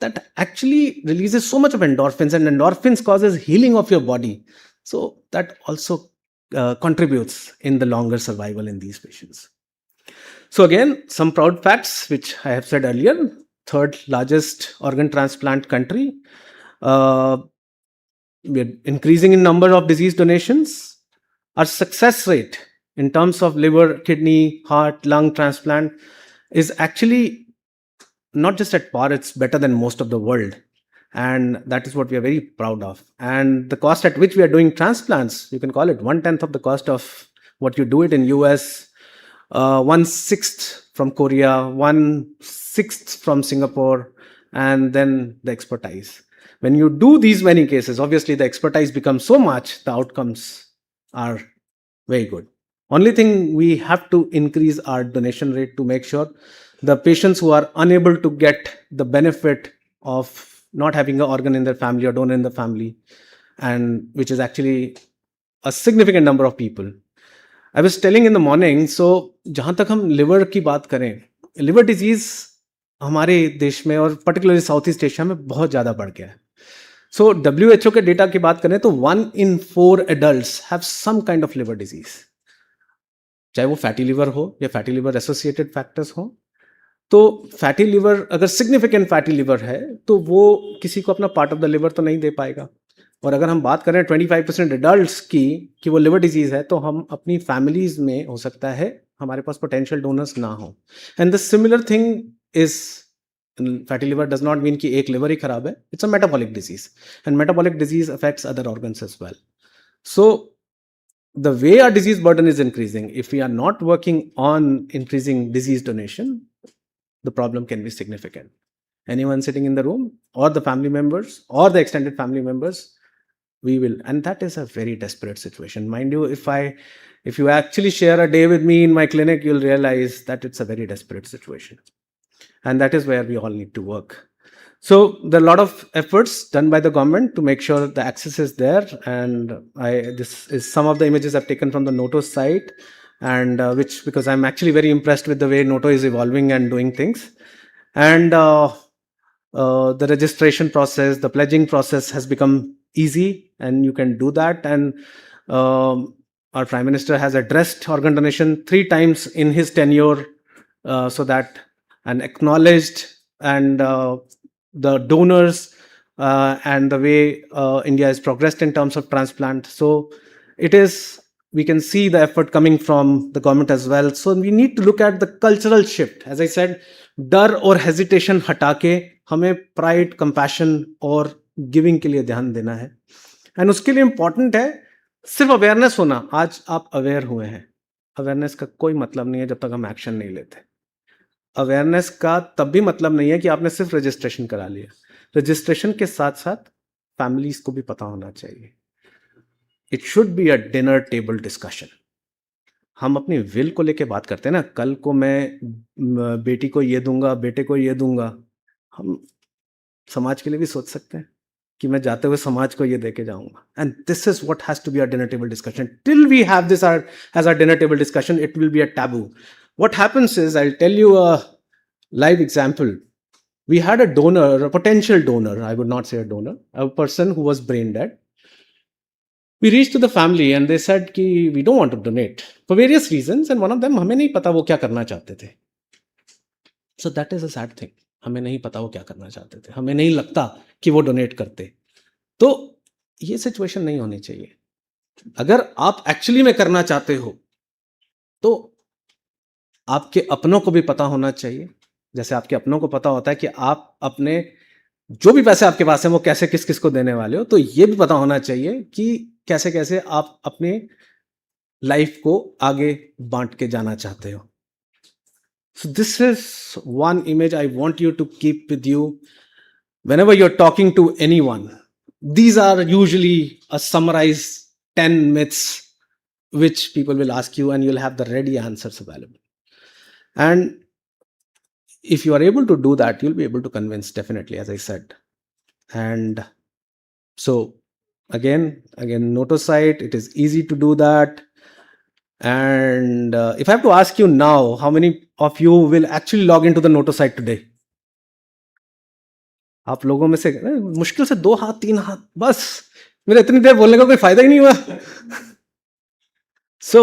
that actually releases so much of endorphins, and endorphins causes healing of your body. So that also contributes in the longer survival in these patients. So again, some proud facts which I have said earlier. 3rd largest organ transplant country. We are increasing in number of disease donations. Our success rate in terms of liver, kidney, heart, lung transplant is actually not just at par, it's better than most of the world. And that is what we are very proud of. And the cost at which we are doing transplants, you can call it 1/10 of the cost of what you do it in US. 1/6 from Korea, 1/6 from Singapore, and then the expertise. When you do these many cases, obviously the expertise becomes so much, the outcomes are very good. Only thing, we have to increase our donation rate to make sure the patients who are unable to get the benefit of not having an organ in their family or donor in the family, and which is actually a significant number of people, I was telling in the morning, so जहाँ तक हम liver की बात करें, liver disease हमारे देश में और पर्टिकुलरली साउथ ईस्ट एशिया में बहुत ज़्यादा बढ़ गया है. सो WHO के डेटा की बात करें तो 1 in 4 adults have some kind of liver disease, चाहे वो फैटी लिवर हो या फैटी लिवर एसोसिएटेड फैक्टर्स हो. तो फैटी लिवर, अगर सिग्निफिकेंट फैटी लिवर है तो वो किसी को अपना पार्ट ऑफ द लिवर तो नहीं दे पाएगा. और अगर हम बात करें 25% एडल्ट्स की कि वो लिवर डिजीज है, तो हम अपनी फैमिलीज में हो सकता है हमारे पास पोटेंशियल डोनर्स ना हो. And the similar thing is fatty liver does not mean कि एक लिवर ही खराब है. It's a metabolic disease, and metabolic disease affects other organs as well. So the way our disease burden is increasing, if we are not working on increasing disease donation, the problem can be significant. Anyone sitting in the room, or the family members, or the extended family members, we will, and that is a very desperate situation. Mind you, if you actually share a day with me in my clinic, you'll realize that it's a very desperate situation, and that is where we all need to work. So there are a lot of efforts done by the government to make sure the access is there, and this is some of the images I've taken from the Noto site, and which, because I'm actually very impressed with the way Noto is evolving and doing things. And the registration process, the pledging process has become easy, and you can do that. And our Prime Minister has addressed organ donation 3 times in his tenure, so that, and acknowledged, and the donors, and the way India has progressed in terms of transplant. So it is, we can see the effort coming from the government as well. So we need to look at the cultural shift. As I said, डर और hesitation हटा के हमें pride, compassion और giving के लिए ध्यान देना है. एंड उसके लिए इंपॉर्टेंट है सिर्फ अवेयरनेस होना. आज आप अवेयर हुए हैं, अवेयरनेस का कोई मतलब नहीं है जब तक हम एक्शन नहीं लेते. अवेयरनेस का तब भी मतलब नहीं है कि आपने सिर्फ रजिस्ट्रेशन करा लिया. रजिस्ट्रेशन के साथ साथ फैमिलीज को भी पता होना चाहिए. It should be a dinner table discussion. हम अपनी विल को लेके बात करते हैं ना, कल को मैं बेटी को ये दूंगा, बेटे को ये दूंगा. हम समाज के लिए भी सोच सकते हैं कि मैं जाते हुए समाज को ये देके जाऊंगा. And this is what has to be a dinner table discussion. Till we have this as a dinner table discussion, it will be a taboo. What happens is, I'll tell you a live example. We had a donor, a potential donor, I would not say a donor, a person who was brain dead. We reached to the family and they said कि we don't want to donate for various reasons, and one of them, हमें नहीं पता वो क्या करना चाहते थे. So that is a sad thing. हमें नहीं पता वो क्या करना चाहते थे, हमें नहीं लगता कि वो डोनेट करते. तो ये सिचुएशन नहीं होनी चाहिए. अगर आप एक्चुअली में करना चाहते हो तो आपके अपनों को भी पता होना चाहिए. जैसे आपके अपनों को पता होता है कि आप अपने जो भी पैसे आपके पास हैं वो कैसे किस किस को देने वाले हो, तो ये भी पता होना चाहिए कि कैसे कैसे आप अपने लाइफ को आगे बांट के जाना चाहते हो. So this is one image I want you to keep with you whenever you're talking to anyone. These are usually a summarized 10 myths which people will ask you, and you'll have the ready answers available. And if you are able to do that, you'll be able to convince, definitely, as I said. And so again, Noto site, it is easy to do that. And if I have to ask you now, how many of you will actually log into the Noto site today? आप लोगों में से मुश्किल से 2 हाथ 3 हाथ, बस. मेरा इतनी देर बोलने का कोई फायदा ही नहीं हुआ. So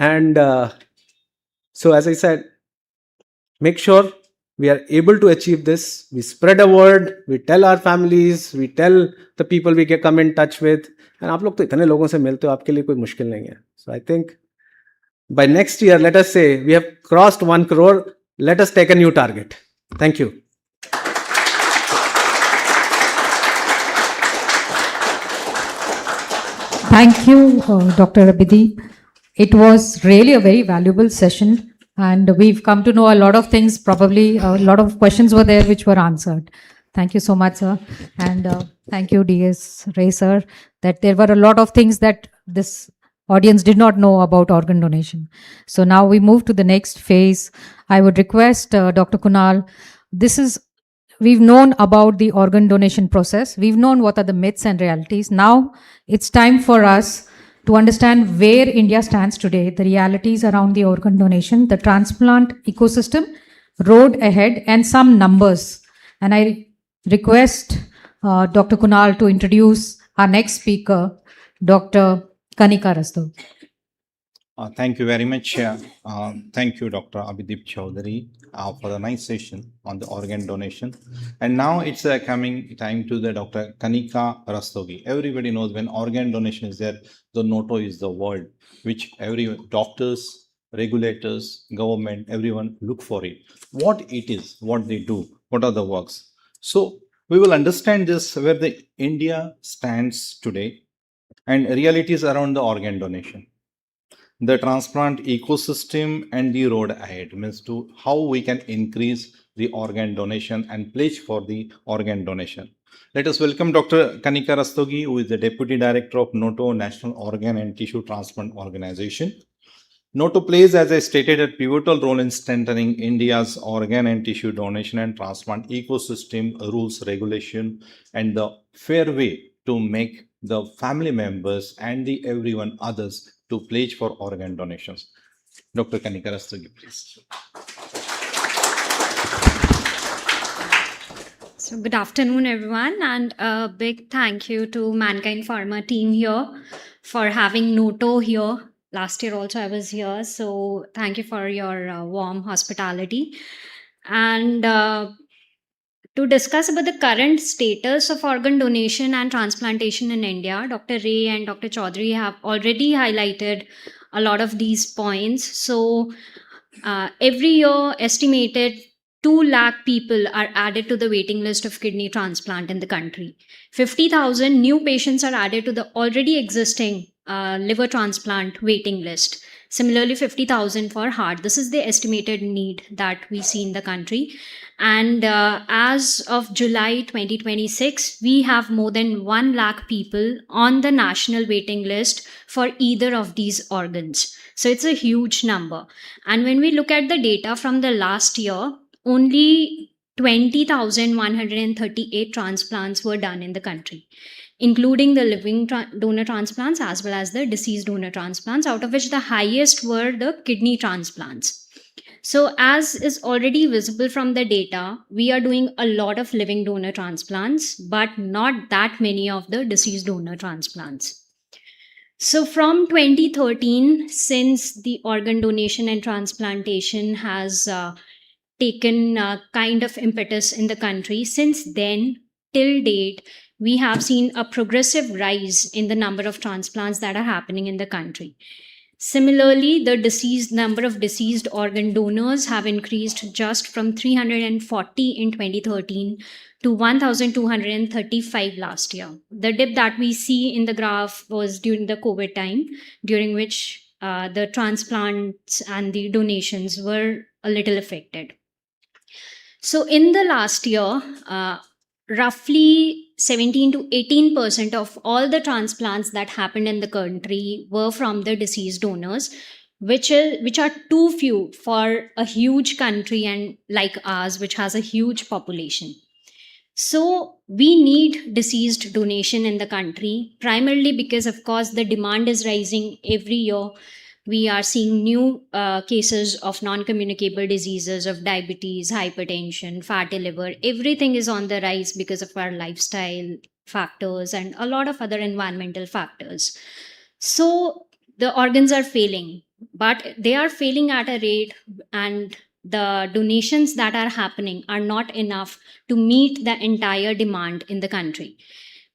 and so, as I said, make sure we are able to achieve this. We spread a word, we tell our families, we tell the people we come in touch with. And आप लोग तो इतने लोगों से मिलते हो, आपके लिए कोई मुश्किल नहीं है. So I think by next year, let us say we have crossed 1 crore. Let us take a new target. Thank you. Thank you, Dr. Abhideep. It was really a very valuable session, and we've come to know a lot of things. Probably a lot of questions were there which were answered. Thank you so much, sir. And thank you, DS Ray, sir, that there were a lot of things that this audience did not know about organ donation. So now we move to the next phase. I would request Dr. Kunal. We've known about the organ donation process. We've known what are the myths and realities. Now it's time for us to understand where India stands today, the realities around the organ donation, the transplant ecosystem, road ahead, and some numbers. And I request Dr. Kunal to introduce our next speaker, Dr. Kanika Rastogi. Thank you very much. Thank you, Dr. Abhidip Chaudhary, for the nice session on the organ donation. And now it's coming time to the Dr. Kanika Rastogi. Everybody knows when organ donation is there, the NATO is the word which every doctors, regulators, government, everyone look for it. What it is, what they do, what are the works. So we will understand this where the India stands today and realities around the organ donation, the transplant ecosystem, and the road ahead, means to how we can increase the organ donation and pledge for the organ donation. Let us welcome Dr. Kanika Rastogi, who is the Deputy Director of NATO, National Organ and Tissue Transplant Organization. NATO plays, as I stated, a pivotal role in strengthening India's organ and tissue donation and transplant ecosystem rules, regulation, and the fair way to make the family members and the everyone others to pledge for organ donations. Dr. Kanika Rastogi, please. So good afternoon, everyone, and a big thank you to Mankind Pharma team here for having Noto here. Last year also I was here, so thank you for your warm hospitality. And to discuss about the current status of organ donation and transplantation in India, Dr. Ray and Dr. Chaudhary have already highlighted a lot of these points. So every year, estimated 2 lakh people are added to the waiting list of kidney transplant in the country. 50,000 new patients are added to the already existing liver transplant waiting list. Similarly, 50,000 for heart. This is the estimated need that we see in the country. And as of July 2026, we have more than 1 lakh people on the national waiting list for either of these organs. So it's a huge number. And when we look at the data from the last year, only 20,138 transplants were done in the country, including the living donor transplants as well as the deceased donor transplants, out of which the highest were the kidney transplants. So, as is already visible from the data, we are doing a lot of living donor transplants, but not that many of the deceased donor transplants. So, from 2013, since the organ donation and transplantation has taken kind of impetus in the country, since then till date, we have seen a progressive rise in the number of transplants that are happening in the country. Similarly, the number of deceased organ donors have increased just from 340 in 2013 to 1,235 last year. The dip that we see in the graph was during the COVID time, during which the transplants and the donations were a little affected. So in the last year, roughly 17 to 18% of all the transplants that happened in the country were from the deceased donors, which are too few for a huge country and like ours, which has a huge population. So we need deceased donation in the country, primarily because, of course, the demand is rising every year. We are seeing new cases of non-communicable diseases, of diabetes, hypertension, fatty liver. Everything is on the rise because of our lifestyle factors and a lot of other environmental factors. So the organs are failing, but they are failing at a rate, and the donations that are happening are not enough to meet the entire demand in the country.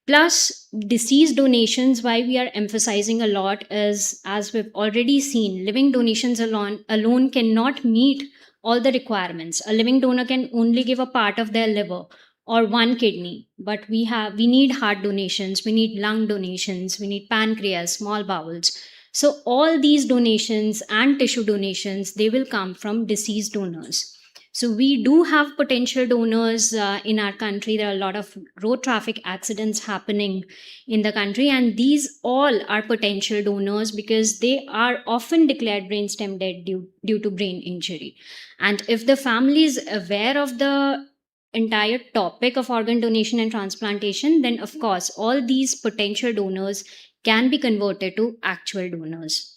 Plus, deceased donations, why we are emphasizing a lot is, as we've already seen, living donations alone cannot meet all the requirements. A living donor can only give a part of their liver or one kidney, but we need heart donations, we need lung donations, we need pancreas, small bowels. So all these donations and tissue donations, they will come from deceased donors. So we do have potential donors in our country. There are a lot of road traffic accidents happening in the country, and these all are potential donors because they are often declared brainstem dead due to brain injury. And if the family is aware of the entire topic of organ donation and transplantation, then of course all these potential donors can be converted to actual donors.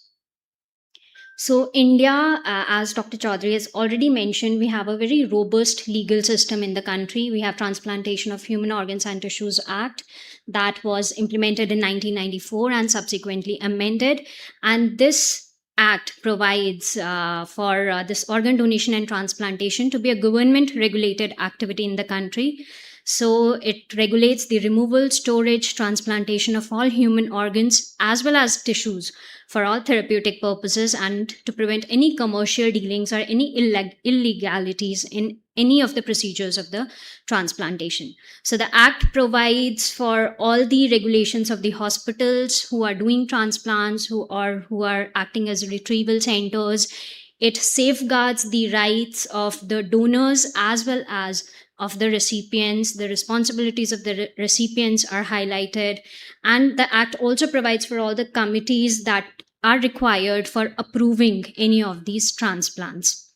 So, India, as Dr. Chaudhary has already mentioned, we have a very robust legal system in the country. We have Transplantation of Human Organs and Tissues Act that was implemented in 1994 and subsequently amended. And this act provides for this organ donation and transplantation to be a government regulated activity in the country. So it regulates the removal, storage, transplantation of all human organs as well as tissues for all therapeutic purposes, and to prevent any commercial dealings or any illegalities in any of the procedures of the transplantation. So the act provides for all the regulations of the hospitals who are doing transplants, who are acting as retrieval centers. It safeguards the rights of the donors as well as of the recipients. The responsibilities of the recipients are highlighted, and the act also provides for all the committees that are required for approving any of these transplants.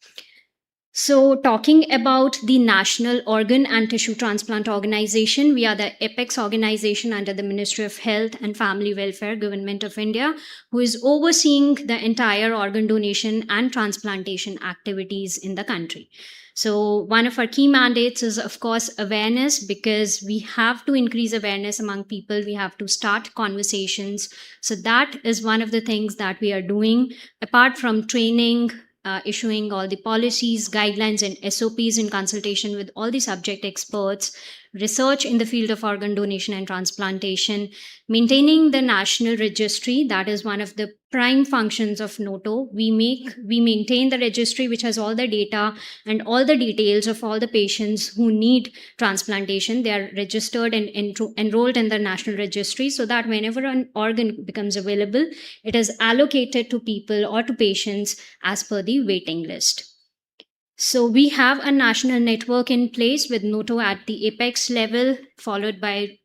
So, talking about the National Organ and Tissue Transplant Organization, we are the apex organization under the Ministry of Health and Family Welfare, Government of India, who is overseeing the entire organ donation and transplantation activities in the country. So, one of our key mandates is, of course, awareness, because we have to increase awareness among people. We have to start conversations. So, that is one of the things that we are doing, apart from training, issuing all the policies, guidelines, and SOPs in consultation with all the subject experts, research in the field of organ donation and transplantation, maintaining the national registry. That is one of the prime functions of NOTO. We maintain the registry which has all the data and all the details of all the patients who need transplantation. They are registered and enrolled in the national registry, so that whenever an organ becomes available, it is allocated to people or to patients as per the waiting list. So we have a national network in place with NOTO at the apex level, followed by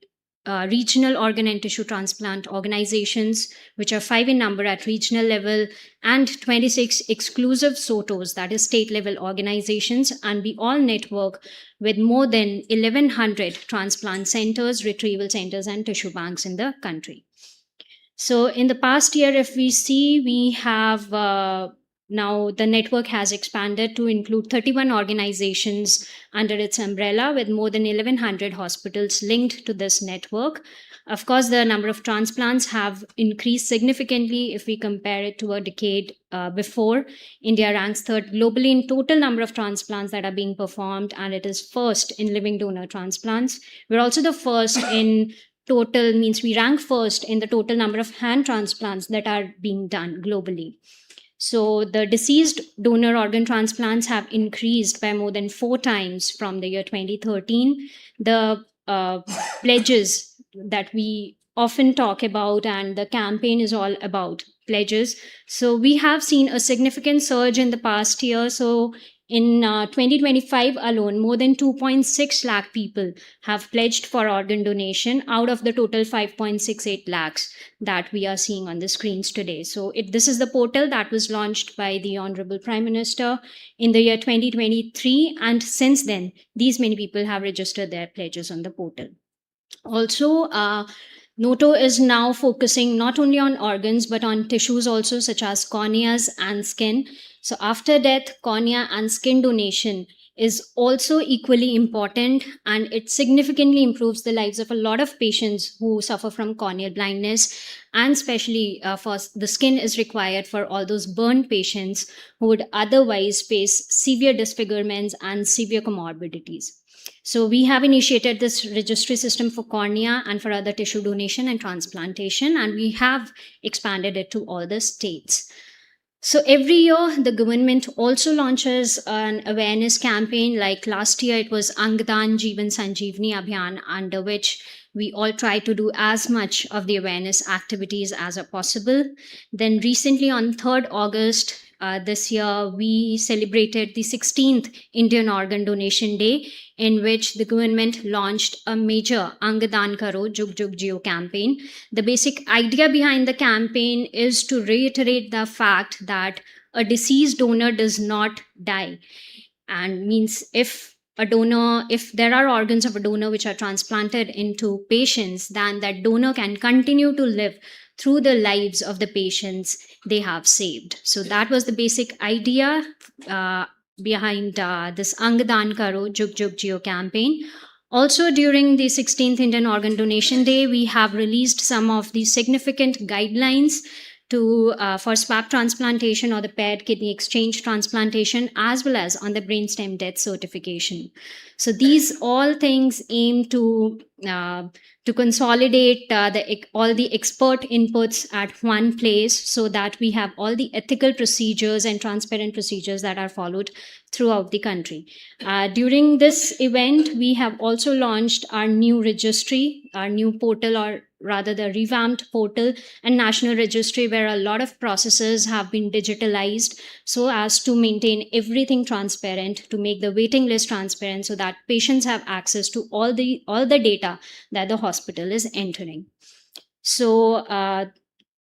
regional organ and tissue transplant organizations, which are 5 in number at regional level, and 26 exclusive SOTOs, that is state level organizations, and we all network with more than 1,100 transplant centers, retrieval centers, and tissue banks in the country. So in the past year, if we see, we have now the network has expanded to include 31 organizations under its umbrella, with more than 1,100 hospitals linked to this network. Of course, the number of transplants have increased significantly if we compare it to a decade before. India ranks third globally in total number of transplants that are being performed, and it is first in living donor transplants. We're also the first in total, means we rank first in the total number of hand transplants that are being done globally. So the deceased donor organ transplants have increased by more than 4 times from the year 2013. The pledges that we often talk about, and the campaign is all about pledges. So we have seen a significant surge in the past year. So in 2025 alone, more than 2.6 lakh people have pledged for organ donation out of the total 5.68 lakhs that we are seeing on the screens today. So this is the portal that was launched by the Honorable Prime Minister in the year 2023. And since then, these many people have registered their pledges on the portal. Also, NOTO is now focusing not only on organs, but on tissues also, such as corneas and skin. So after death, cornea and skin donation is also equally important, and it significantly improves the lives of a lot of patients who suffer from corneal blindness, and especially for the skin is required for all those burn patients who would otherwise face severe disfigurements and severe comorbidities. So we have initiated this registry system for cornea and for other tissue donation and transplantation, and we have expanded it to all the states. So every year, the government also launches an awareness campaign. Like last year, it was Angdaan Sanjeevani Abhiyan, under which we all try to do as much of the awareness activities as are possible. Then recently, on 3rd August this year, we celebrated the 16th Indian Organ Donation Day, in which the government launched a major Angdaan Karo Jug Jug Jio campaign. The basic idea behind the campaign is to reiterate the fact that a deceased donor does not die, and means if there are organs of a donor which are transplanted into patients, then that donor can continue to live through the lives of the patients they have saved. So that was the basic idea behind this Angdaan Karo Jug Jug Jio campaign. Also, during the 16th Indian Organ Donation Day, we have released some of the significant guidelines for swab transplantation or the paired kidney exchange transplantation, as well as on the brainstem death certification. So these all things aim to consolidate all the expert inputs at one place, so that we have all the ethical procedures and transparent procedures that are followed throughout the country. During this event, we have also launched our new registry, our new portal, or rather the revamped portal and national registry, where a lot of processes have been digitalized so as to maintain everything transparent, to make the waiting list transparent, so that patients have access to all the data that the hospital is entering. So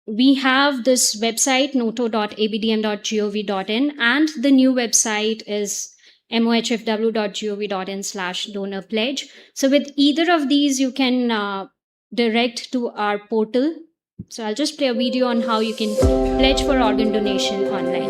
we have this website, noto.abdm.gov.in, and the new website is mohfw.gov.in/donor pledge. So with either of these, you can direct to our portal. So I'll just play a video on how you can pledge for organ donation online.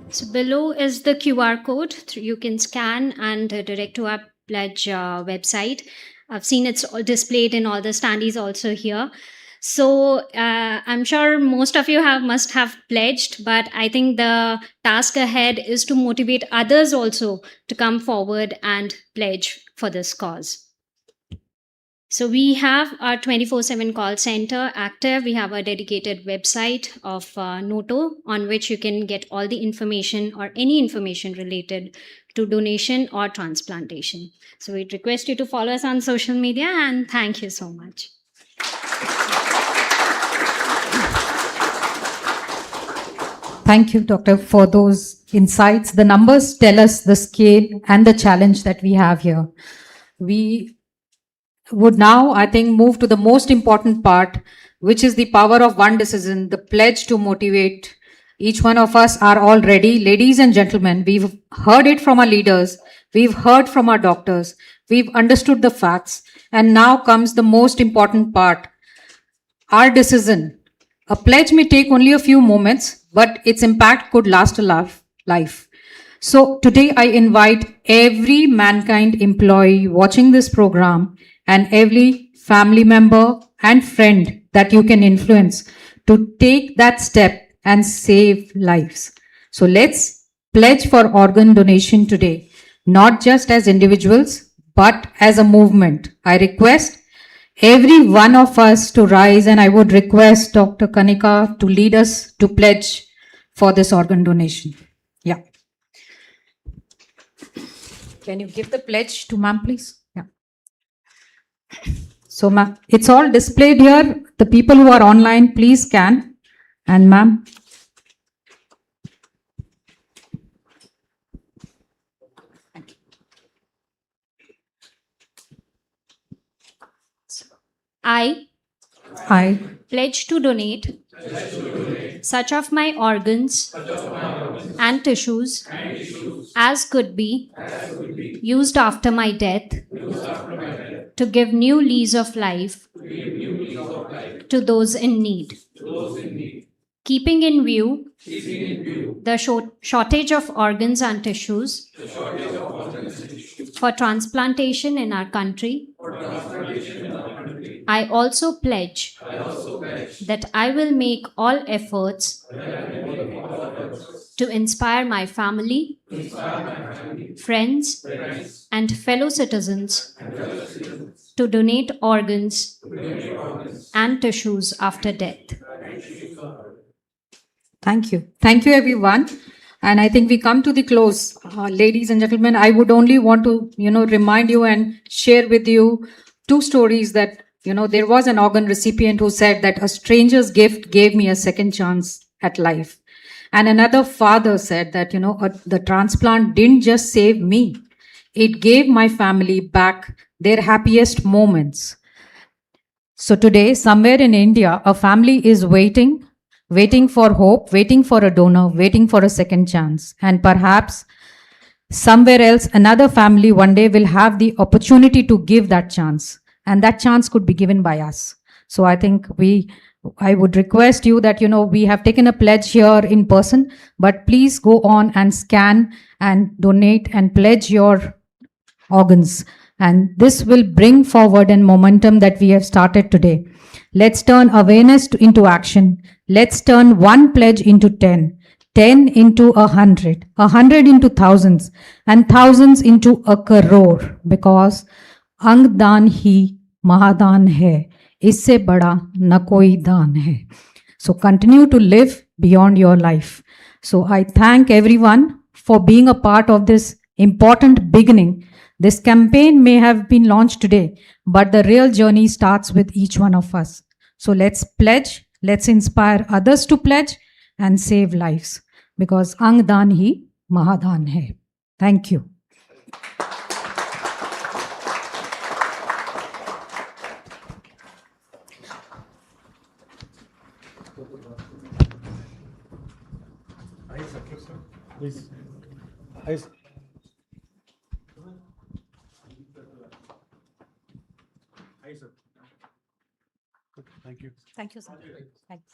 So below is the QR code. You can scan and direct to our pledge website. I've seen it's all displayed in all the standees also here. So I'm sure most of you must have pledged, but I think the task ahead is to motivate others also to come forward and pledge for this cause. So we have our 24/7 call center active. We have a dedicated website of Noto, on which you can get all the information or any information related to donation or transplantation. So we'd request you to follow us on social media, and thank you so much. Thank you, Doctor, for those insights. The numbers tell us the scale and the challenge that we have here. We would now, I think, move to the most important part, which is the power of one decision, the pledge to motivate. Each one of us are all ready. Ladies and gentlemen, we've heard it from our leaders. We've heard from our doctors. We've understood the facts. And now comes the most important part, our decision. A pledge may take only a few moments, but its impact could last a life. So today I invite every Mankind employee watching this program and every family member and friend that you can influence to take that step and save lives. So let's pledge for organ donation today, not just as individuals, but as a movement. I request every one of us to rise, and I would request Dr. Kanika to lead us to pledge for this organ donation. Yeah. Can you give the pledge to ma'am, please? Yeah. So, ma'am, it's all displayed here. The people who are online, please scan. And ma'am. I pledge to donate such of my organs and tissues as could be used after my death to give new lease of life to those in need. Keeping in view the shortage of organs and tissues for transplantation in our country, I also pledge that I will make all efforts to inspire my family, friends, and fellow citizens to donate organs and tissues after death. Thank you. Thank you, everyone. And I think we come to the close. Ladies and gentlemen, I would only want to, remind you and share with you two stories that, there was an organ recipient who said that a stranger's gift gave me a second chance at life. And another father said that, the transplant didn't just save me, it gave my family back their happiest moments. So today, somewhere in India, a family is waiting for hope, waiting for a donor, waiting for a second chance. And perhaps somewhere else, another family one day will have the opportunity to give that chance. And that chance could be given by us. So I think I would request you that, we have taken a pledge here in person, but please go on and scan and donate and pledge your organs. And this will bring forward a momentum that we have started today. Let's turn awareness into action. Let's turn one pledge into 10, 10 into 100, 100 into thousands, and thousands into a crore. Because Angdaan Mahadaan hai, isse bada na koi daan hai. So continue to live beyond your life. So I thank everyone for being a part of this important beginning. This campaign may have been launched today, but the real journey starts with each one of us. So let's pledge, let's inspire others to pledge and save lives, because Angdaan Mahadaan hai. Thank you. Thank you. Thank you, sir. Thanks.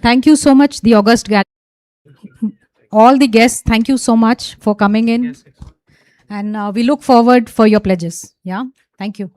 Thank you so much, the August Gathering. All the guests, thank you so much for coming in. And we look forward for your pledges. Yeah, thank you.